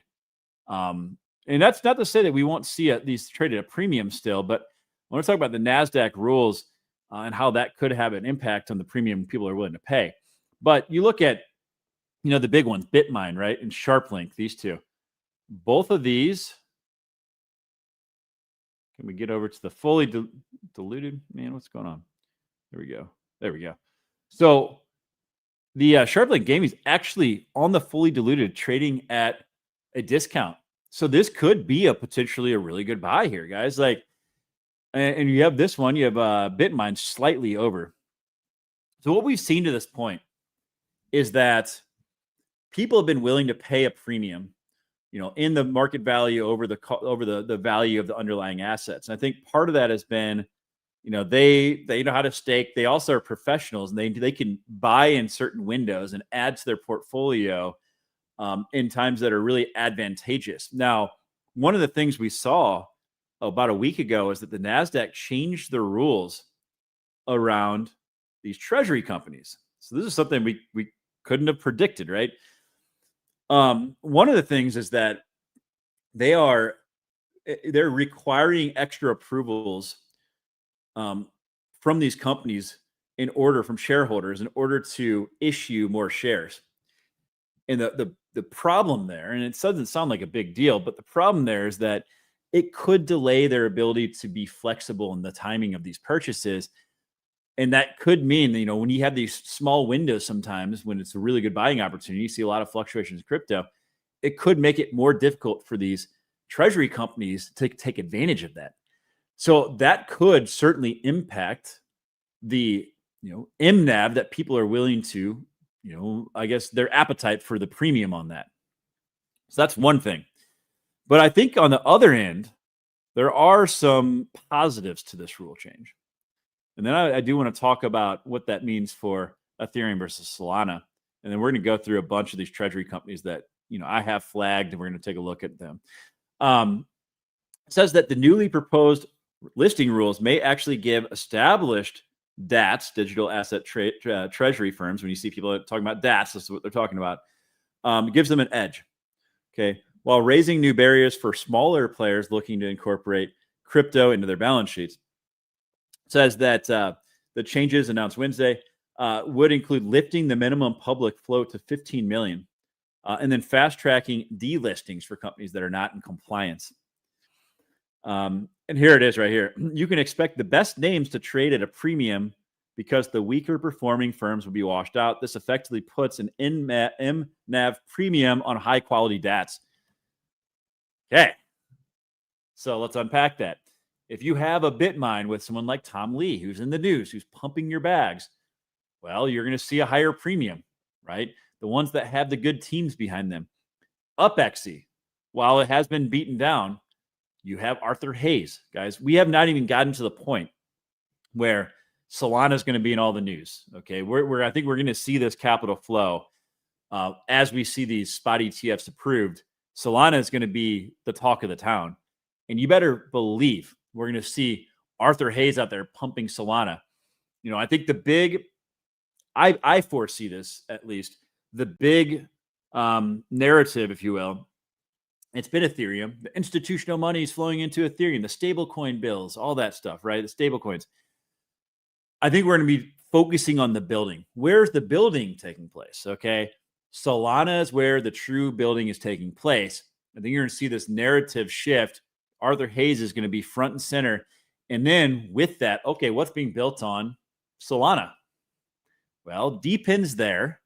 And that's not to say that we won't see these traded at a premium still, but I want to talk about the NASDAQ rules and how that could have an impact on the premium people are willing to pay. But you look at, the big ones, Bitmine, right, and SharpLink, these two. Both of these, can we get over to the fully diluted? Man, what's going on? There we go. So the SharpLink Gaming is actually on the fully diluted, trading at a discount. So this could be potentially a really good buy here, guys. Like, and you have this one, you have Bitmine slightly over. So what we've seen to this point is that people have been willing to pay a premium, in the market value over the value of the underlying assets. And I think part of that has been, they know how to stake. They also are professionals, and they can buy in certain windows and add to their portfolio in times that are really advantageous. Now, one of the things we saw about a week ago is that the NASDAQ changed the rules around these treasury companies. So this is something we couldn't have predicted, right? One of the things is that they're requiring extra approvals from these companies from shareholders in order to issue more shares. And the problem there, and it doesn't sound like a big deal, but the problem there is that it could delay their ability to be flexible in the timing of these purchases. And that could mean, when you have these small windows, sometimes when it's a really good buying opportunity, you see a lot of fluctuations in crypto, it could make it more difficult for these treasury companies to take advantage of that. So that could certainly impact the, MNAV that people are willing to, I guess their appetite for the premium on that. So that's one thing. But I think on the other end, there are some positives to this rule change. And then I do want to talk about what that means for Ethereum versus Solana. And then we're going to go through a bunch of these treasury companies that I have flagged, and we're going to take a look at them. It says that the newly proposed listing rules may actually give established DATs, digital asset treasury firms. When you see people talking about DATs, that's what they're talking about. It gives them an edge. Okay, while raising new barriers for smaller players looking to incorporate crypto into their balance sheets. It says that the changes announced Wednesday would include lifting the minimum public float to 15 million, and then fast tracking delistings for companies that are not in compliance. And here it is right here. You can expect the best names to trade at a premium because the weaker performing firms will be washed out. This effectively puts an MNAV premium on high quality DATs. Okay. So let's unpack that. If you have a Bitmine with someone like Tom Lee, who's in the news, who's pumping your bags, well, you're going to see a higher premium, right? The ones that have the good teams behind them. UpXE, while it has been beaten down, you have Arthur Hayes, guys. We have not even gotten to the point where Solana is going to be in all the news. Okay, I think we're going to see this capital flow as we see these spot ETFs approved. Solana is going to be the talk of the town, and you better believe we're going to see Arthur Hayes out there pumping Solana. I think the big, I foresee this at least, the big narrative, if you will. It's been Ethereum. The institutional money is flowing into Ethereum, the stablecoin bills, all that stuff, right? The stablecoins. I think we're going to be focusing on the building. Where's the building taking place? Okay. Solana is where the true building is taking place. I think you're going to see this narrative shift. Arthur Hayes is going to be front and center. And then with that, okay, what's being built on Solana? Well, DePin's there.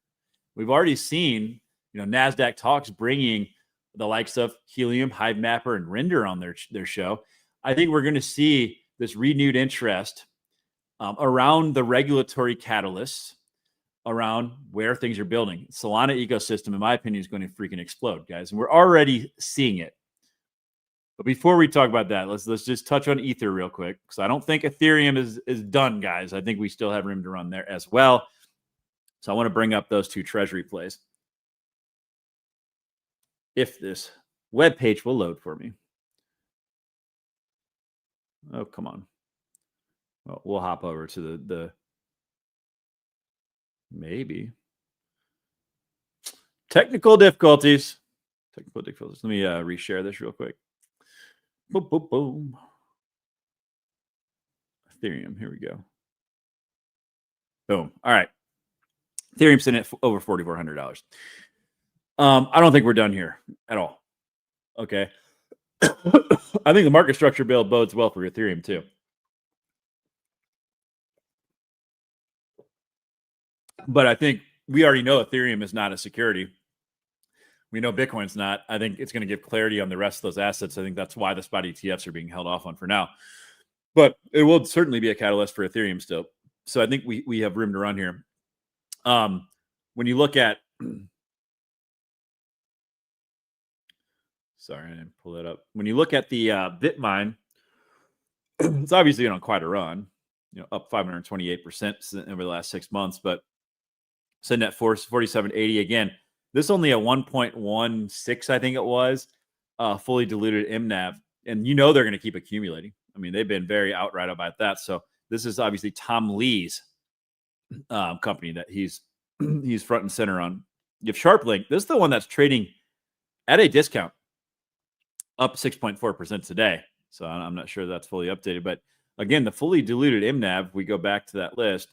We've already seen, NASDAQ Talks bringing the likes of Helium, Hive Mapper, and Render on their show. I think we're going to see this renewed interest around the regulatory catalysts, around where things are building. Solana ecosystem, in my opinion, is going to freaking explode, guys. And we're already seeing it. But before we talk about that, let's just touch on Ether real quick, because I don't think Ethereum is done, guys. I think we still have room to run there as well. So I want to bring up those two treasury plays. If this web page will load for me. Oh, come on. Well, we'll hop over to the maybe. Technical difficulties. Let me reshare this real quick. Boom, boom, boom. Ethereum. Here we go. Boom. All right. Ethereum's sitting at over $4,400. I don't think we're done here at all. Okay. I think the market structure build bodes well for Ethereum too. But I think we already know Ethereum is not a security. We know Bitcoin's not. I think it's going to give clarity on the rest of those assets. I think that's why the spot ETFs are being held off on for now. But it will certainly be a catalyst for Ethereum still. So I think we have room to run here. When you look at, sorry, I didn't pull that up. When you look at the Bitmine, it's obviously on quite a run, up 528% over the last 6 months, but sitting at 4780 again. This only a 1.16, I think it was, fully diluted MNAV. And they're going to keep accumulating. I mean, they've been very outright about that. So this is obviously Tom Lee's company that he's front and center on. You have SharpLink. This is the one that's trading at a discount, up 6.4% today. So I'm not sure that's fully updated. But again, the fully diluted MNAV, we go back to that list.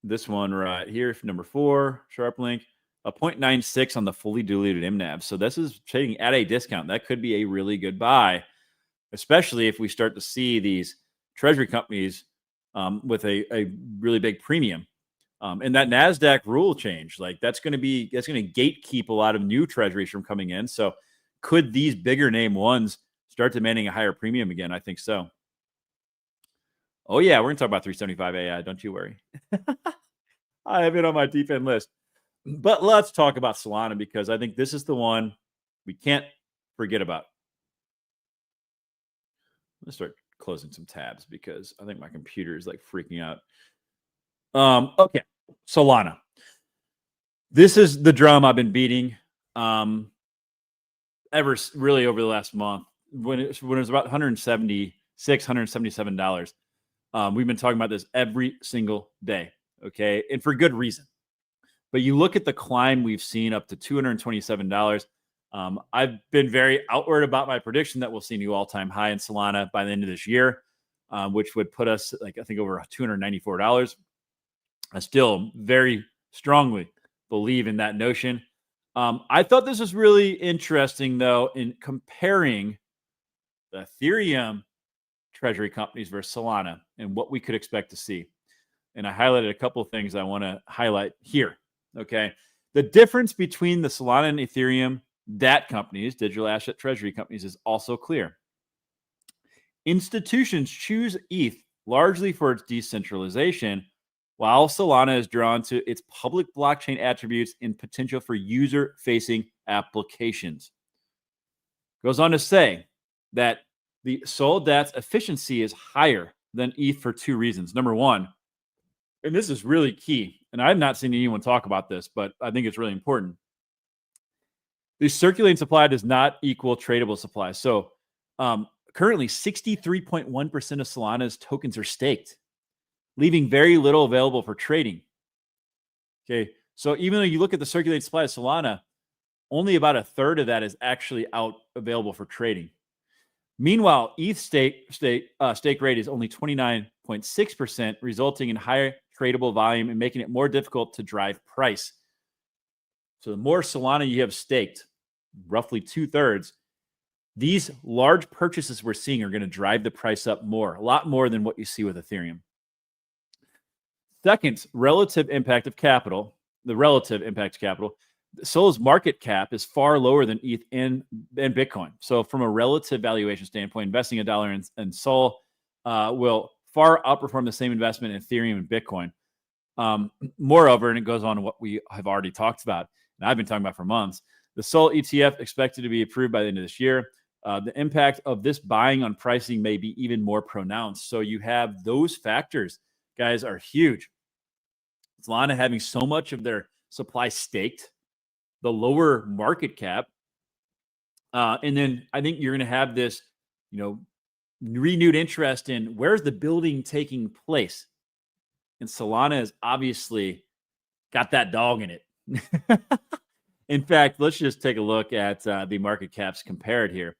This one right here, number 4, SharpLink, a 0.96 on the fully diluted MNAV. So this is trading at a discount. That could be a really good buy, especially if we start to see these treasury companies with a really big premium. And that NASDAQ rule change, that's going to gatekeep a lot of new treasuries from coming in. So could these bigger name ones start demanding a higher premium again? I think so. Oh, yeah, we're going to talk about 375 AI. Don't you worry. I have it on my deep end list. But let's talk about Solana, because I think this is the one we can't forget about. Let's start closing some tabs because I think my computer is freaking out. Okay, Solana. This is the drum I've been beating ever really over the last month. When it was about $176, $177. We've been talking about this every single day, okay? And for good reason. But you look at the climb we've seen up to $227. I've been very outward about my prediction that we'll see a new all-time high in Solana by the end of this year, which would put us, like, I think over $294. I still very strongly believe in that notion. I thought this was really interesting, though, in comparing the Ethereum treasury companies versus Solana and what we could expect to see. And I highlighted a couple of things I want to highlight here. Okay. The difference between the Solana and Ethereum DAT companies, digital asset treasury companies, is also clear. Institutions choose ETH largely for its decentralization, while Solana is drawn to its public blockchain attributes and potential for user-facing applications. Goes on to say that the Sol DAT's efficiency is higher than ETH for two reasons. Number one, and this is really key, and I have not seen anyone talk about this, but I think it's really important. The circulating supply does not equal tradable supply. So currently 63.1% of Solana's tokens are staked, leaving very little available for trading. Okay, so even though you look at the circulating supply of Solana, only about a third of that is actually out available for trading. Meanwhile, ETH stake rate is only 29.6%, resulting in higher tradable volume and making it more difficult to drive price. So the more Solana you have staked, roughly 2/3, these large purchases we're seeing are going to drive the price up more, a lot more than what you see with Ethereum. Second, relative impact of capital. The relative impact of capital. Sol's market cap is far lower than ETH and Bitcoin. So from a relative valuation standpoint, investing $1 in Sol will far outperform the same investment in Ethereum and Bitcoin. Moreover, and it goes on to what we have already talked about, and I've been talking about for months, the Sol ETF expected to be approved by the end of this year. The impact of this buying on pricing may be even more pronounced. So you have those factors, guys, are huge. Solana having so much of their supply staked, the lower market cap, and then I think you're going to have this, renewed interest in where's the building taking place. And Solana has obviously got that dog in it. In fact, let's just take a look at the market caps compared here.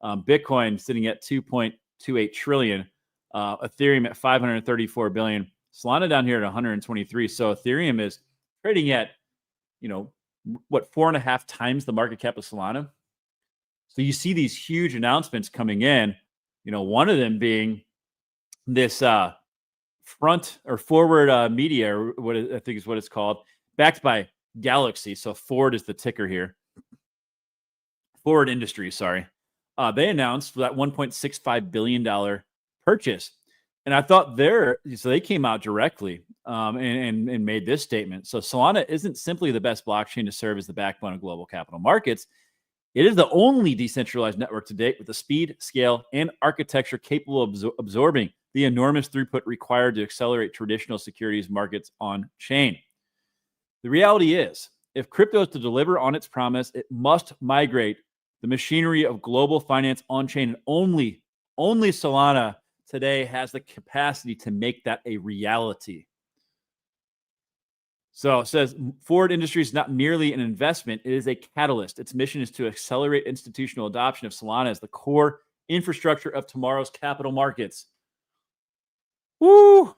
Bitcoin sitting at 2.28 trillion, Ethereum at 534 billion, Solana down here at 123. So Ethereum is trading at, 4.5 times the market cap of Solana. So you see these huge announcements coming in, one of them being this front or forward media, or what I think is what it's called, backed by Galaxy. So Ford is the ticker here. Forward Industries, sorry. They announced that $1.65 billion purchase. And I thought they came out directly and made this statement. So Solana isn't simply the best blockchain to serve as the backbone of global capital markets. It is the only decentralized network to date with the speed, scale, and architecture capable of absorbing the enormous throughput required to accelerate traditional securities markets on chain. The reality is, if crypto is to deliver on its promise, it must migrate the machinery of global finance on chain. And only Solana today has the capacity to make that a reality. So it says Ford Industries is not merely an investment, it is a catalyst. Its mission is to accelerate institutional adoption of Solana as the core infrastructure of tomorrow's capital markets. Woo!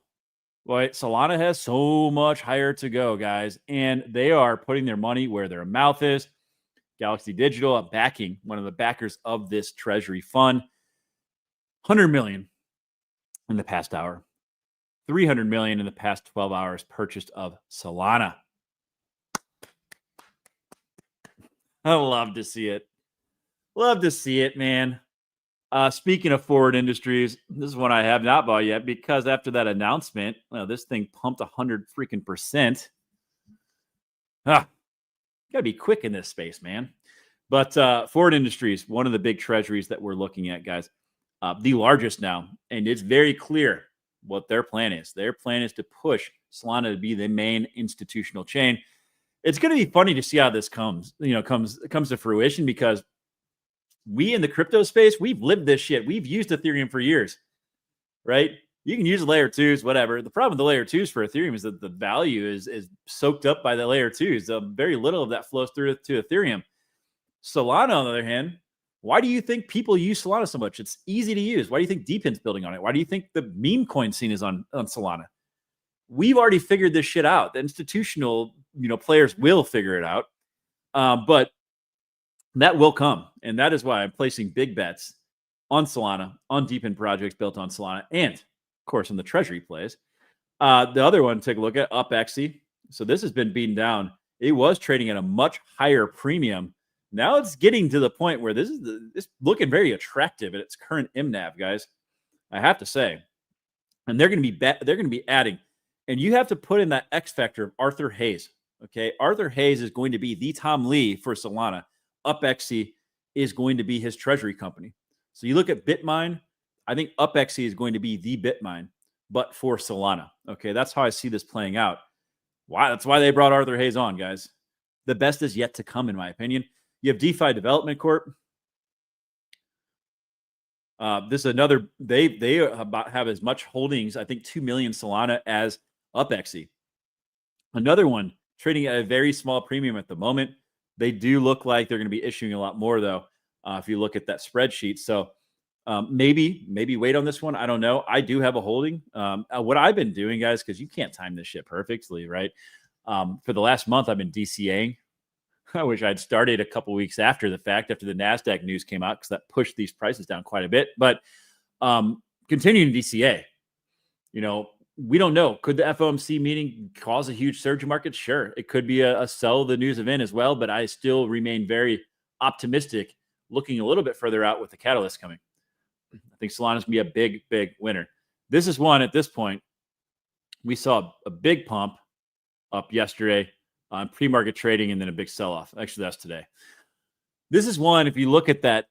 Boy, Solana has so much higher to go, guys, and they are putting their money where their mouth is. Galaxy Digital backing, one of the backers of this treasury fund, $100 million in the past hour. $300 million in the past 12 hours purchased of Solana. I love to see it. Love to see it, man. Speaking of Forward Industries, this is one I have not bought yet because after that announcement, this thing pumped 100%. Gotta be quick in this space, man. But Forward Industries, one of the big treasuries that we're looking at, guys, the largest now, and it's very clear what their plan is. Their plan is to push Solana to be the main institutional chain. it's going to be funny to see how this comes to fruition, because we in the crypto space, we've lived this shit. We've used Ethereum for years, right? You can use layer twos, whatever. The problem with the layer twos for Ethereum is that the value is soaked up by the layer twos. Very little of that flows through to Ethereum. Solana, on the other hand, why do you think people use Solana so much? It's easy to use. Why do you think DeepIn's building on it? Why do you think the meme coin scene is on Solana? We've already figured this shit out. The institutional, players will figure it out, but that will come, and that is why I'm placing big bets on Solana, on DeepIn projects built on Solana, and of course on the treasury plays. The other one to take a look at, UpXE. So this has been beaten down. It was trading at a much higher premium. Now it's getting to the point where this is looking very attractive at its current MNAV, guys. I have to say, and they're going to be adding, and you have to put in that X factor of Arthur Hayes. Okay, Arthur Hayes is going to be the Tom Lee for Solana. UpXE is going to be his treasury company. So you look at Bitmine, I think UpXE is going to be the Bitmine, but for Solana. Okay, that's how I see this playing out. Wow, that's why they brought Arthur Hayes on, guys. The best is yet to come, in my opinion. You have DeFi Development Corp. This is another, they have as much holdings, I think 2 million Solana as UpXE. Another one trading at a very small premium at the moment. They do look like they're going to be issuing a lot more, though, if you look at that spreadsheet. So maybe wait on this one. I don't know. I do have a holding. What I've been doing, guys, because you can't time this shit perfectly, right? For the last month, I've been DCAing. I wish I'd started a couple weeks after the fact, after the NASDAQ news came out, because that pushed these prices down quite a bit. But continuing DCA, we don't know. Could the FOMC meeting cause a huge surge in markets? Sure. It could be a sell the news event as well, but I still remain very optimistic, looking a little bit further out with the catalyst coming. I think Solana's going to be a big, big winner. This is one at this point. We saw a big pump up yesterday on pre-market trading and then a big sell-off. Actually, that's today. This is one, if you look at that,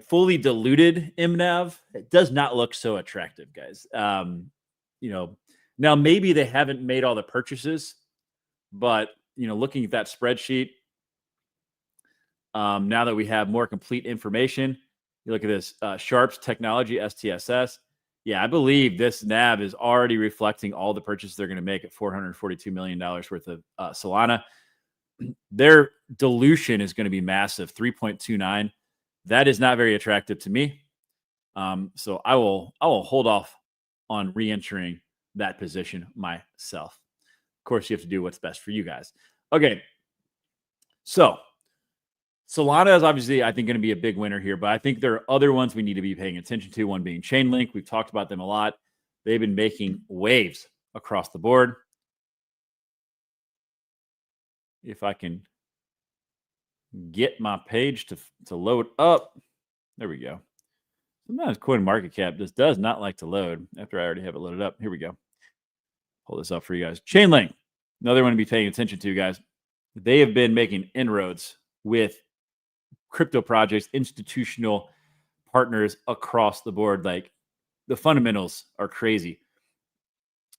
fully diluted MNAV, it does not look so attractive, guys. Now maybe they haven't made all the purchases, but looking at that spreadsheet, now that we have more complete information, you look at this Sharps Technology STSS. Yeah, I believe this NAV is already reflecting all the purchases they're going to make at $442 million worth of Solana. Their dilution is going to be massive, 3.29. That is not very attractive to me. So I will hold off on re-entering that position myself. Of course, you have to do what's best for you guys. Okay. So Solana is obviously, I think, going to be a big winner here, but I think there are other ones we need to be paying attention to, one being Chainlink. We've talked about them a lot. They've been making waves across the board. If I can get my page to load up. There we go. Sometimes CoinMarketCap just does not like to load after I already have it loaded up. Here we go. Pull this up for you guys. Chainlink, another one to be paying attention to, guys. They have been making inroads with crypto projects, institutional partners across the board. Like, the fundamentals are crazy.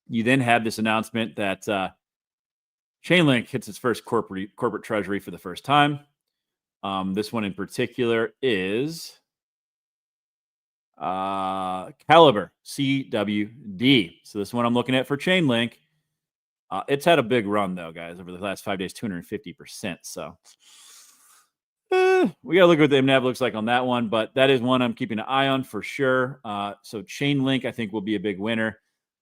You then have this announcement that Chainlink hits its first corporate treasury for the first time. This one in particular is Caliber CWD. So this one I'm looking at for Chainlink. It's had a big run, though, guys, over the last 5 days, 250%. So we got to look at what the MNAV looks like on that one, but that is one I'm keeping an eye on for sure. So Chainlink, I think, will be a big winner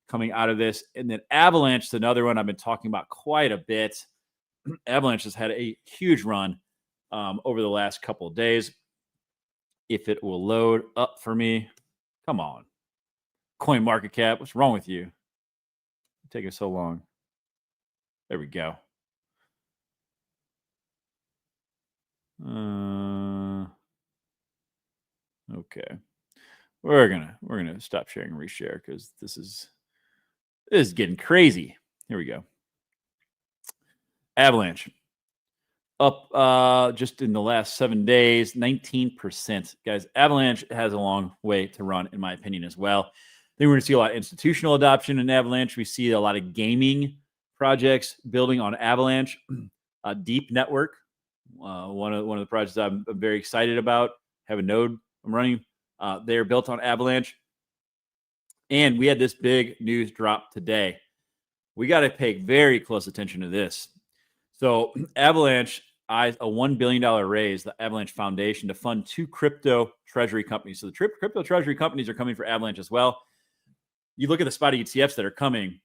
coming out of this. And then Avalanche is another one I've been talking about quite a bit. Avalanche has had a huge run over the last couple of days. If it will load up for me, come on. CoinMarketCap, what's wrong with you? It's taking so long. There we go. Okay. We're gonna stop sharing and reshare because this is getting crazy. Here we go. Avalanche up just in the last 7 days, 19%. Guys, Avalanche has a long way to run, in my opinion, as well. I think we're going to see a lot of institutional adoption in Avalanche. We see a lot of gaming projects building on Avalanche. Deep Network, one of the projects I'm very excited about. Have a node I'm running. They are built on Avalanche. And we had this big news drop today. We got to pay very close attention to this. So Avalanche, a $1 billion raise, the Avalanche Foundation, to fund 2 crypto treasury companies. So the crypto treasury companies are coming for Avalanche as well. You look at the spot ETFs that are coming.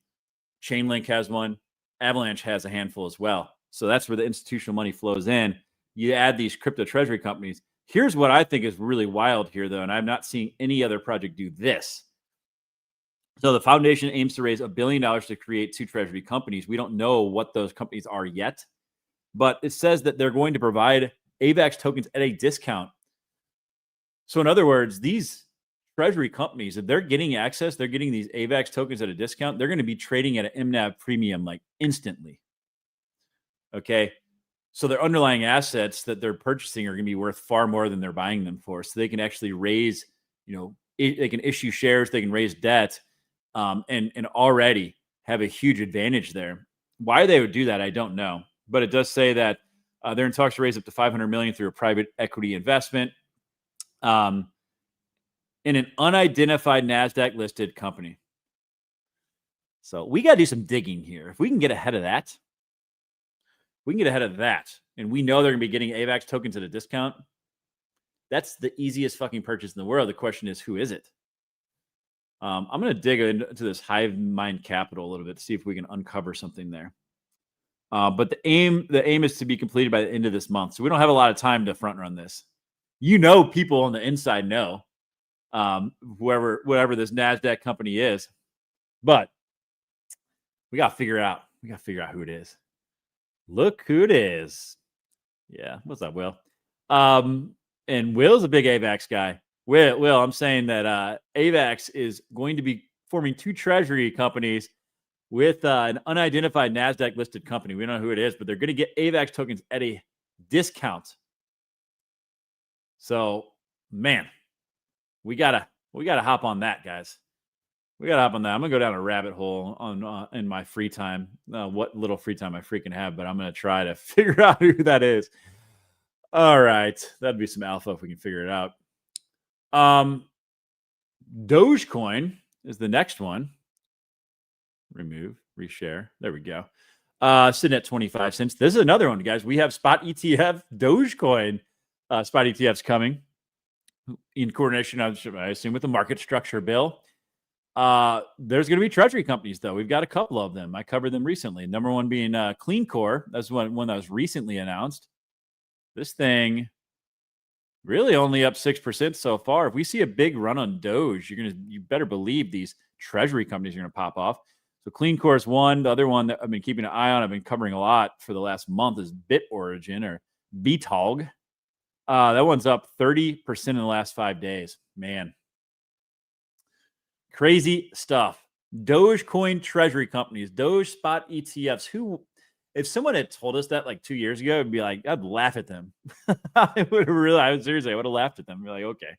Chainlink has one. Avalanche has a handful as well. So that's where the institutional money flows in. You add these crypto treasury companies. Here's what I think is really wild here, though, and I'm not seeing any other project do this. So the foundation aims to raise $1 billion to create 2 treasury companies. We don't know what those companies are yet, but it says that they're going to provide AVAX tokens at a discount. So in other words, these treasury companies, if they're getting access, they're getting these AVAX tokens at a discount, they're going to be trading at an MNAV premium like instantly. Okay. So their underlying assets that they're purchasing are going to be worth far more than they're buying them for. So they can actually raise, they can issue shares, they can raise debt, and already have a huge advantage there. Why they would do that, I don't know. But it does say that they're in talks to raise up to $500 million through a private equity investment in an unidentified NASDAQ listed company. So we got to do some digging here. If we can get ahead of that, and we know they're going to be getting AVAX tokens at a discount, that's the easiest fucking purchase in the world. The question is, who is it? I'm going to dig into this Hive Mind Capital a little bit to see if we can uncover something there. But the aim is to be completed by the end of this month. So we don't have a lot of time to front run this. People on the inside know, whatever this NASDAQ company is, but we got to figure out who it is. Look who it is. Yeah. What's up, Will? And Will's a big AVAX guy. Will, I'm saying that AVAX is going to be forming 2 treasury companies with an unidentified NASDAQ listed company. We don't know who it is, but they're going to get AVAX tokens at a discount. So, man, we gotta hop on that, guys. We gotta hop on that. I'm gonna go down a rabbit hole in my free time, what little free time I freaking have, but I'm gonna try to figure out who that is. All right, that'd be some alpha if we can figure it out. Dogecoin is the next one. Remove, reshare. There we go. Sitting at 25 cents. This is another one, guys. We have spot ETF Dogecoin spot ETFs coming in coordination, I assume, with the market structure bill. There's going to be treasury companies, though. We've got a couple of them. I covered them recently. Number one being Clean Core. That's one that was recently announced. This thing really only up 6% so far. If we see a big run on Doge, you better believe these treasury companies are going to pop off. So Clean Core is one. The other one that I've been keeping an eye on, I've been covering a lot for the last month, is BitOrigin or BTOG. That one's up 30% in the last 5 days. Man. Crazy stuff. Dogecoin treasury companies, Doge spot ETFs. If someone had told us that like 2 years ago, it'd be like, I'd laugh at them. I would have laughed at them. I'd be like, okay.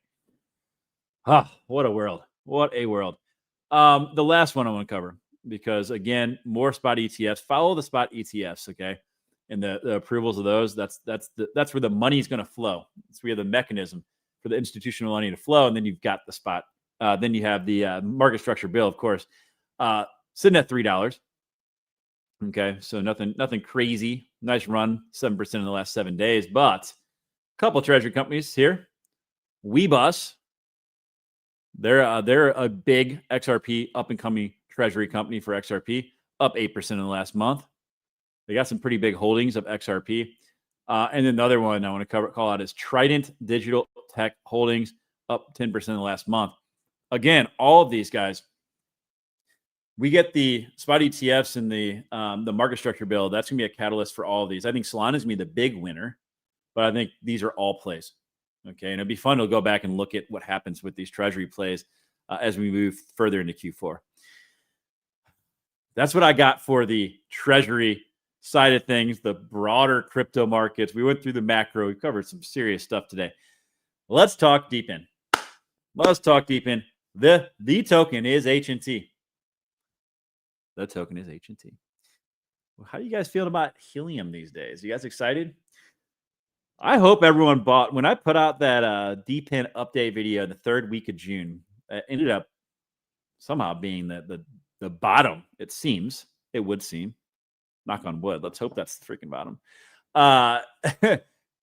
What a world. What a world. The last one I want to cover, because again, more spot ETFs. Follow the spot ETFs, okay? And the approvals of those, that's where the money is going to flow. So we have the mechanism for the institutional money to flow, and then you've got the spot. Then you have the market structure bill, of course, sitting at $3. Okay, so nothing crazy. Nice run, 7% in the last 7 days. But a couple treasury companies here. Weebus, they're a big XRP up and coming treasury company for XRP, up 8% in the last month. They got some pretty big holdings of XRP. And then the other one I want to call out is Trident Digital Tech Holdings, up 10% in the last month. Again, all of these guys, we get the spot ETFs and the market structure bill. That's going to be a catalyst for all of these. I think Solana is going to be the big winner, but I think these are all plays. Okay, and it'd be fun to go back and look at what happens with these treasury plays as we move further into Q4. That's what I got for the treasury side of things, the broader crypto markets. We went through the macro. We covered some serious stuff today. Let's talk deep in. The token is HNT. The token is HNT. How are you guys feeling about helium these days? You guys excited? I hope everyone bought when I put out that D-Pin update video the third week of June. It ended up somehow being the bottom. It seems. It would seem. Knock on wood. Let's hope that's the freaking bottom.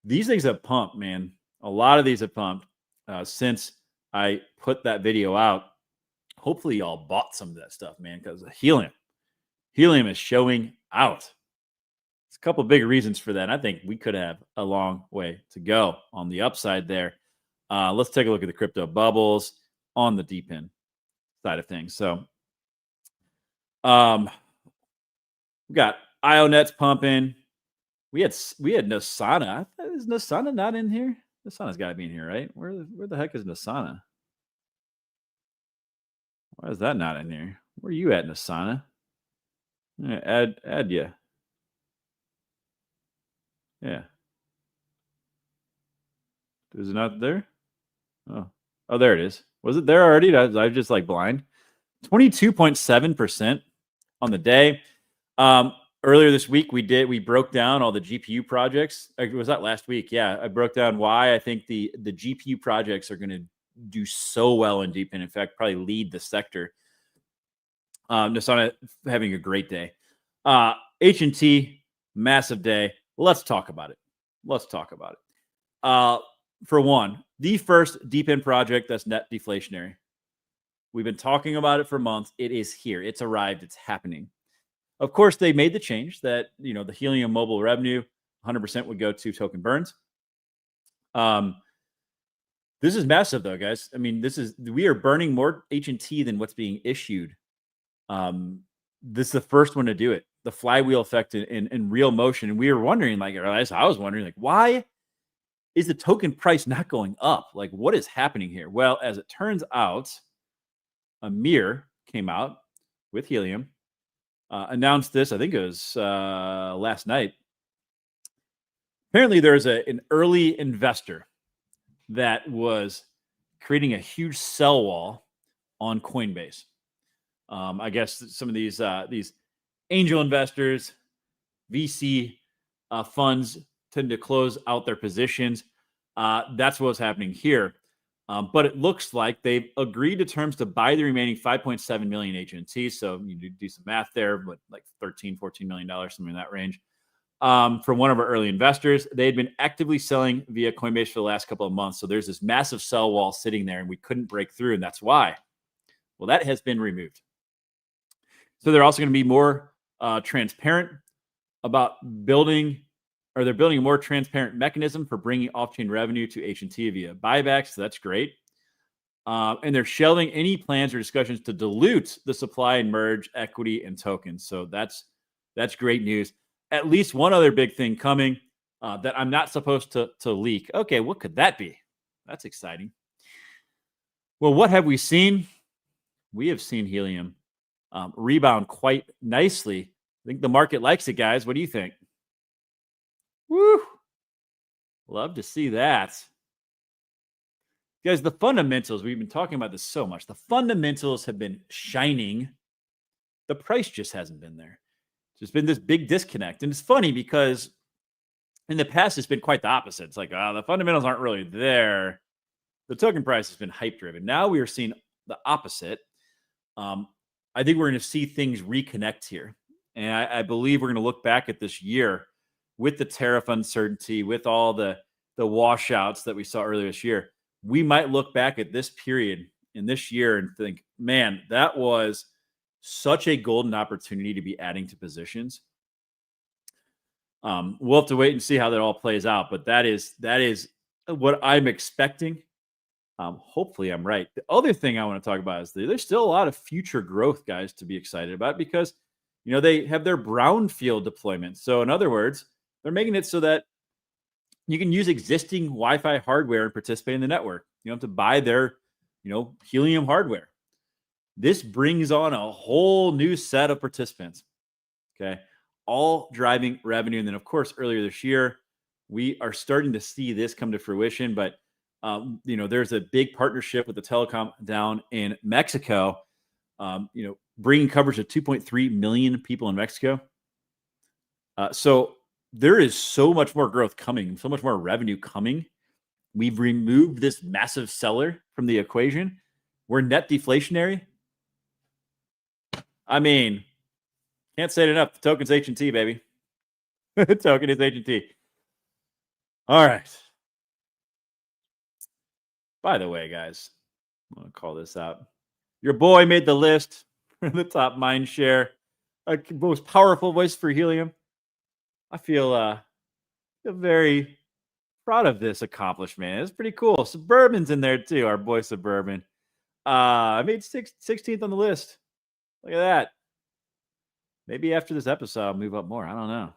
These things have pumped, man. A lot of these have pumped since I put that video out. Hopefully, y'all bought some of that stuff, man, because helium is showing out. There's a couple of big reasons for that. I think we could have a long way to go on the upside there. Let's take a look at the crypto bubbles on the D-Pin side of things. So, we got IONET's pumping. We had Nasana. Is Nasana not in here? Nasana's got to be in here, right? Where the heck is Nasana? Why is that not in here? Where are you at, Nasana? Add you. Yeah. Is it not there? Oh, there it is. Was it there already? I was just like blind. 22.7% on the day. Earlier this week, we broke down all the GPU projects. Was that last week? Yeah, I broke down why I think the GPU projects are going to do so well in D-Pin. In fact, probably lead the sector. Nasana having a great day. HNT, massive day. Let's talk about it. For one, the first D-Pin project that's net deflationary. We've been talking about it for months. It is here. It's arrived. It's happening. Of course, they made the change that, the Helium mobile revenue 100% would go to token burns. This is massive, though, guys. I mean, we are burning more HNT than what's being issued. This is the first one to do it. The flywheel effect in real motion. And we were wondering, I was wondering, why is the token price not going up? Like, what is happening here? Well, as it turns out, Amir came out with Helium. Announced this, I think it was last night. Apparently, there's an early investor that was creating a huge sell wall on Coinbase. I guess some of these angel investors, VC funds tend to close out their positions. That's what's happening here. But it looks like they've agreed to terms to buy the remaining 5.7 million HNT. So you do some math there, but like $13-14 million, something in that range. From one of our early investors, they had been actively selling via Coinbase for the last couple of months. So there's this massive sell wall sitting there, and we couldn't break through, and that's why. Well, that has been removed. So they're also going to be more transparent about building a more transparent mechanism for bringing off-chain revenue to HNT via buybacks. So that's great. And they're shelving any plans or discussions to dilute the supply and merge equity and tokens. So that's great news. At least one other big thing coming that I'm not supposed to leak. Okay, what could that be? That's exciting. Well, what have we seen? We have seen Helium rebound quite nicely. I think the market likes it, guys. What do you think? Woo! Love to see that. Guys, the fundamentals, we've been talking about this so much. The fundamentals have been shining. The price just hasn't been there. There's been this big disconnect. And it's funny because in the past, it's been quite the opposite. It's like, the fundamentals aren't really there. The token price has been hype driven. Now we are seeing the opposite. I think we're going to see things reconnect here. And I believe we're going to look back at this year with the tariff uncertainty, with all the washouts that we saw earlier this year. We might look back at this period in this year and think, man, that was such a golden opportunity to be adding to positions. We'll have to wait and see how that all plays out, but that is what I'm expecting. Hopefully I'm right. The other thing I want to talk about is there's still a lot of future growth, guys, to be excited about because, they have their brownfield deployment. So in other words, they're making it so that you can use existing Wi-Fi hardware and participate in the network. You don't have to buy their, Helium hardware. This brings on a whole new set of participants. Okay. All driving revenue. And then, of course, earlier this year, we are starting to see this come to fruition. But, there's a big partnership with the telecom down in Mexico, bringing coverage to 2.3 million people in Mexico. So there is so much more growth coming, so much more revenue coming. We've removed this massive seller from the equation. We're net deflationary. I mean, can't say it enough. Tokens HNT, baby. Token is HNT. All right. By the way, guys, I'm going to call this out. Your boy made the list for the top mind share, most powerful voice for Helium. I feel very proud of this accomplishment. It's pretty cool. Suburban's in there too. Our boy Suburban. I made 16th on the list. Look at that. Maybe after this episode, I'll move up more. I don't know.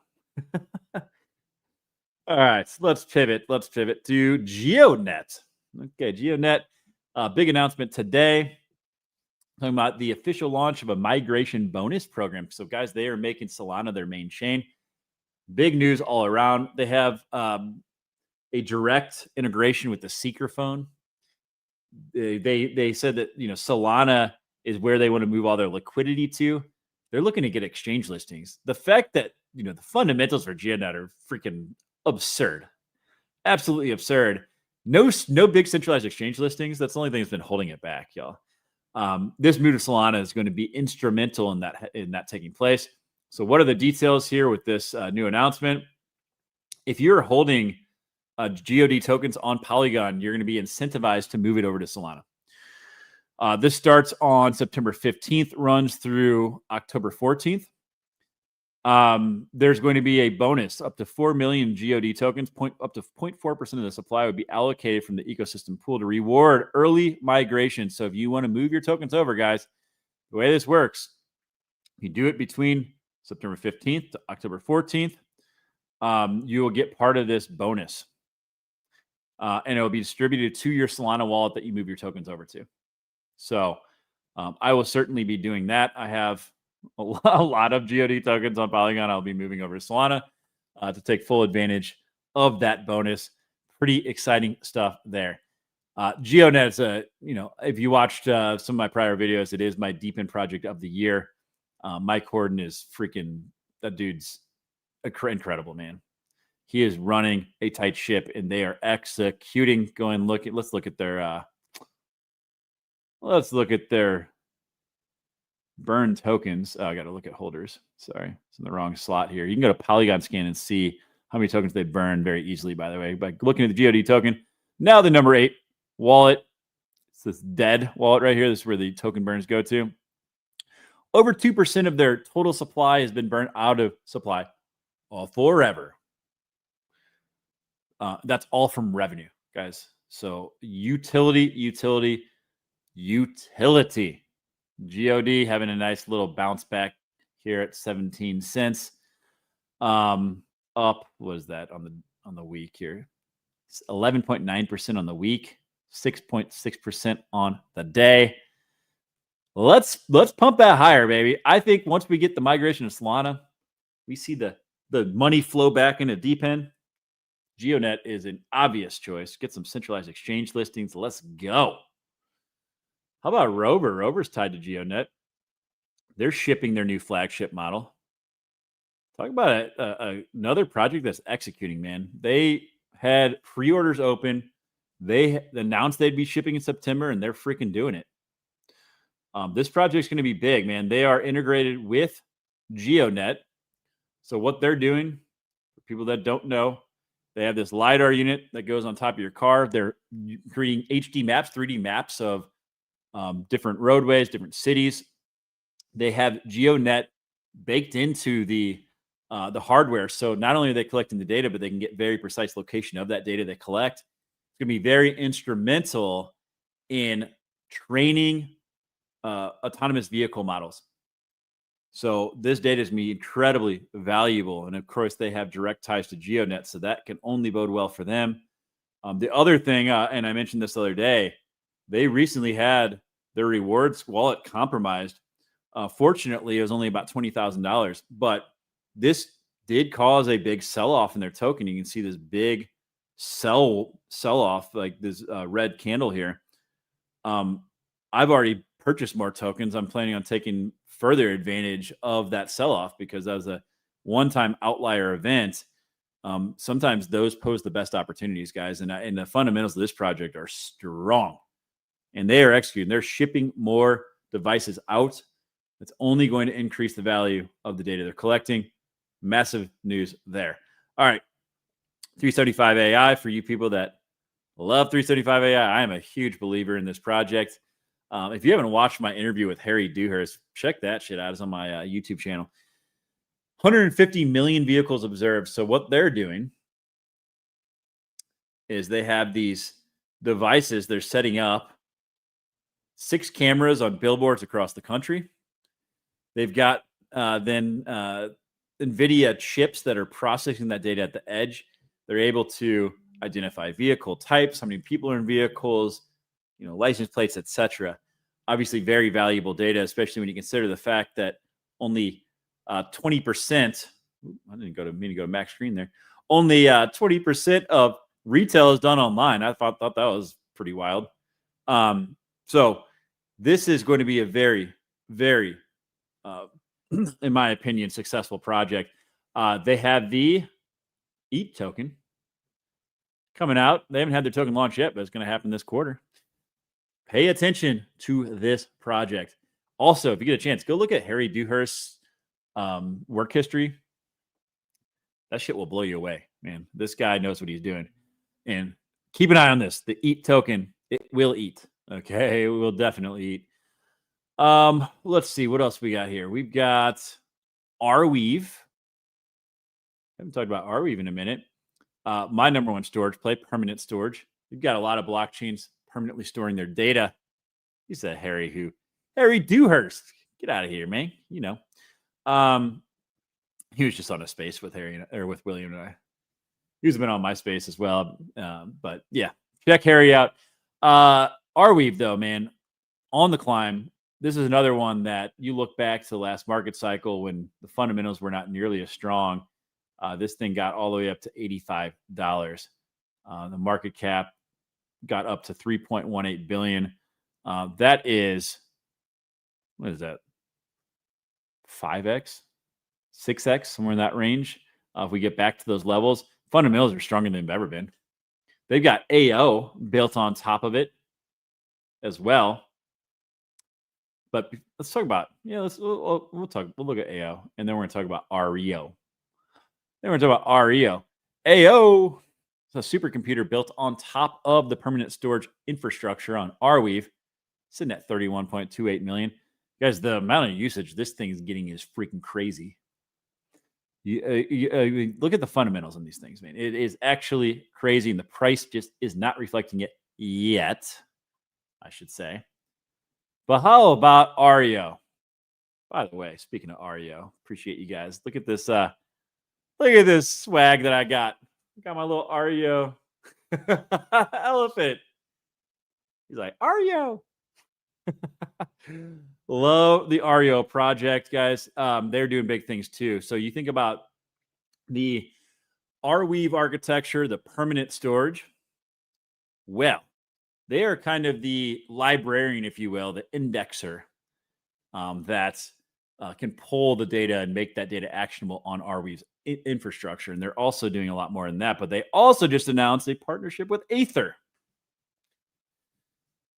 All right, so let's pivot. Let's pivot to GeoNet. Okay, GeoNet. Big announcement today. Talking about the official launch of a migration bonus program. So, guys, they are making Solana their main chain. Big news all around. They have a direct integration with the Seeker phone. They said that Solana is where they want to move all their liquidity to. They're looking to get exchange listings. The fact that the fundamentals for GeoNet are freaking absurd, absolutely absurd. No big centralized exchange listings. That's the only thing that's been holding it back, y'all. This move to Solana is going to be instrumental in that taking place. So, what are the details here with this new announcement? If you're holding GOD tokens on Polygon, you're going to be incentivized to move it over to Solana. This starts on September 15th, runs through October 14th. There's going to be a bonus up to 4 million GOD tokens. Up to 0.4% of the supply would be allocated from the ecosystem pool to reward early migration. So if you want to move your tokens over, guys, the way this works, you do it between September 15th to October 14th. You will get part of this bonus. And it will be distributed to your Solana wallet that you move your tokens over to. So I will certainly be doing that. I have a lot of GOD tokens on Polygon. I'll be moving over to Solana to take full advantage of that bonus. Pretty exciting stuff there. GeoNet is if you watched some of my prior videos, it is my deep in project of the year. Mike Horden is freaking, that dude's incredible, man. He is running a tight ship and they are executing. Let's look at their burn tokens. I got to look at holders. Sorry, it's in the wrong slot here. You can go to Polygon Scan and see how many tokens they burn very easily, by the way, by looking at the GOD token. Now the number 8 wallet. It's this dead wallet right here. This is where the token burns go to. Over 2% of their total supply has been burned out of supply forever. That's all from revenue, guys. So utility. GOD having a nice little bounce back here at 17 cents. Up, what is that on the week here? 11.9% on the week, 6.6% on the day. Let's pump that higher, baby. I think once we get the migration of Solana, we see the money flow back into DeepN. GeoNet is an obvious choice. Get some centralized exchange listings. Let's go. How about Rover? Rover's tied to GeoNet. They're shipping their new flagship model. Talk about another project that's executing, man. They had pre-orders open. They announced they'd be shipping in September, and they're freaking doing it. This project's going to be big, man. They are integrated with GeoNet. So what they're doing, for people that don't know, they have this LiDAR unit that goes on top of your car. They're creating HD maps, 3D maps of different roadways, different cities. They have GeoNet baked into the hardware. So not only are they collecting the data, but they can get very precise location of that data they collect. It's going to be very instrumental in training autonomous vehicle models. So this data is going to be incredibly valuable. And of course, they have direct ties to GeoNet, so that can only bode well for them. The other thing, and I mentioned this the other day, they recently had their rewards wallet compromised. Fortunately, it was only about $20,000, but this did cause a big sell-off in their token. You can see this big sell-off, like this red candle here. I've already purchased more tokens. I'm planning on taking further advantage of that sell-off because that was a one-time outlier event, sometimes those pose the best opportunities, guys. And the fundamentals of this project are strong, and they are executing. They're shipping more devices out. It's only going to increase the value of the data they're collecting. Massive news there. All right, 375 AI for you people that love 375 AI. I am a huge believer in this project. If you haven't watched my interview with Harry Dewhurst, check that shit out. It's on my YouTube channel. 150 million vehicles observed. So what they're doing is they have these devices they're setting up, 6 cameras on billboards across the country. They've got NVIDIA chips that are processing that data at the edge. They're able to identify vehicle types, how many people are in vehicles, license plates, etc. Obviously, very valuable data, especially when you consider the fact that only 20%. I didn't mean to go to max screen there. Only 20% of retail is done online. I thought that was pretty wild. So this is going to be a very, very, in my opinion, successful project. They have the EAT token coming out. They haven't had their token launch yet, but it's going to happen this quarter. Pay attention to this project. Also, if you get a chance, go look at Harry Dewhurst's work history. That shit will blow you away, man. This guy knows what he's doing. And keep an eye on this. The EAT token, it will eat. Okay, it will definitely eat. Let's see what else we got here. We've got Arweave. Haven't talked about Arweave in a minute. My number one storage play, permanent storage. We've got a lot of blockchains permanently storing their data. He said Harry Dewhurst. Get out of here, man. He was just on a space with with William and I. He's been on my space as well. But yeah, check Harry out. Arweave, though, man, on the climb. This is another one that you look back to the last market cycle when the fundamentals were not nearly as strong. This thing got all the way up to $85. The market cap got up to $3.18 billion. That is, what is that? 5x, 6x, somewhere in that range. If we get back to those levels, fundamentals are stronger than they've ever been. They've got AO built on top of it as well. But let's talk about, we'll look at AO, and then we're going to talk about REO. AO is a supercomputer built on top of the permanent storage infrastructure on Arweave, sitting at 31.28 million. Guys, the amount of usage this thing is getting is freaking crazy. You look at the fundamentals on these things, man. It is actually crazy, and the price just is not reflecting it yet, I should say. But how about REO? By the way, speaking of REO, appreciate you guys. Look at this. Look at this swag that I got. Got my little REO elephant. He's like, REO. Love the REO project, guys. They're doing big things too. So you think about the Arweave architecture, the permanent storage. Well, they are kind of the librarian, if you will, the indexer that can pull the data and make that data actionable on Arweave's infrastructure. And they're also doing a lot more than that. But they also just announced a partnership with Aether.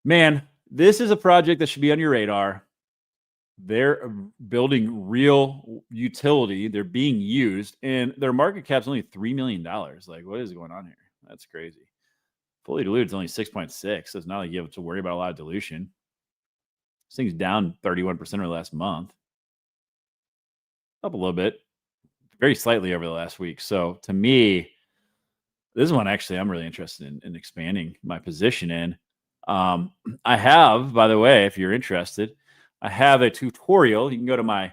Man, this is a project that should be on your radar. They're building real utility. They're being used, and their market cap's only $3 million. Like, what is going on here? That's crazy. Fully diluted is only 6.6. So it's not like you have to worry about a lot of dilution. This thing's down 31% over the last month. Up a little bit. Very slightly over the last week. So to me, this is one actually I'm really interested in expanding my position in. I have, by the way, if you're interested, I have a tutorial. You can go to my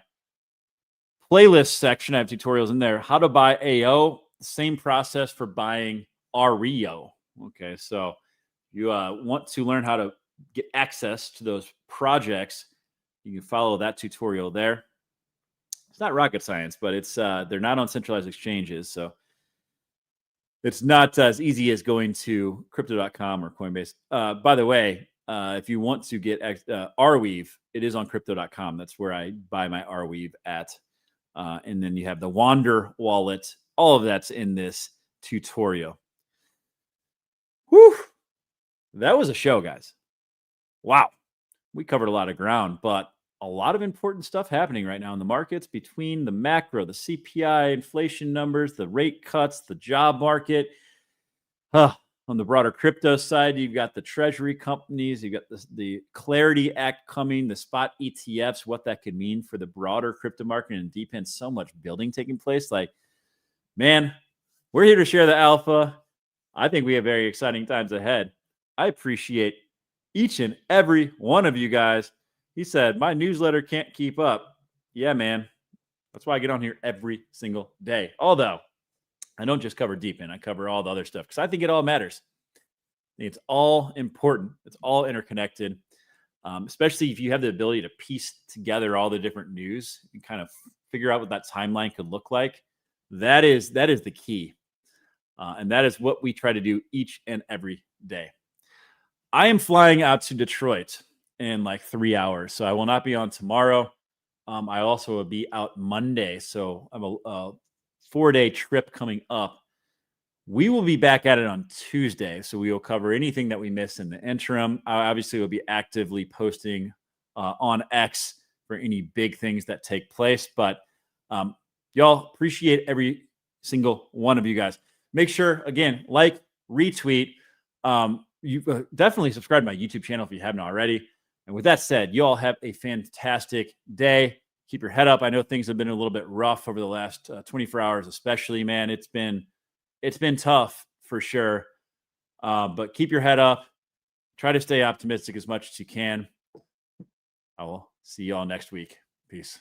playlist section. I have tutorials in there. How to buy AO. Same process for buying REO. Okay, so you want to learn how to get access to those projects, you can follow that tutorial there. It's not rocket science, but it's they're not on centralized exchanges, so it's not as easy as going to crypto.com or Coinbase. By the way, if you want to get Arweave, it is on crypto.com. That's where I buy my Arweave at. And then you have the Wander wallet. All of that's in this tutorial. Whew. That was a show, guys. Wow. We covered a lot of ground, but a lot of important stuff happening right now in the markets between the macro, the CPI, inflation numbers, the rate cuts, the job market. On the broader crypto side, you've got the treasury companies, you've got the Clarity Act coming, the spot ETFs, what that could mean for the broader crypto market, and depends so much building taking place. Like, man, we're here to share the alpha. I think we have very exciting times ahead. I appreciate each and every one of you guys. He said, my newsletter can't keep up. Yeah, man. That's why I get on here every single day. Although I don't just cover deep in, I cover all the other stuff because I think it all matters. It's all important. It's all interconnected, especially if you have the ability to piece together all the different news and kind of figure out what that timeline could look like. That is the key. And that is what we try to do each and every day. I am flying out to Detroit in like 3 hours, so I will not be on tomorrow. I also will be out Monday, so I have a 4-day trip coming up. We will be back at it on Tuesday, so we will cover anything that we miss in the interim. I obviously will be actively posting on X for any big things that take place, but y'all, appreciate every single one of you guys. Make sure, again, like, retweet. You definitely subscribe to my YouTube channel if you haven't already. And with that said, you all have a fantastic day. Keep your head up. I know things have been a little bit rough over the last 24 hours, especially, man. It's been tough for sure. But keep your head up. Try to stay optimistic as much as you can. I will see you all next week. Peace.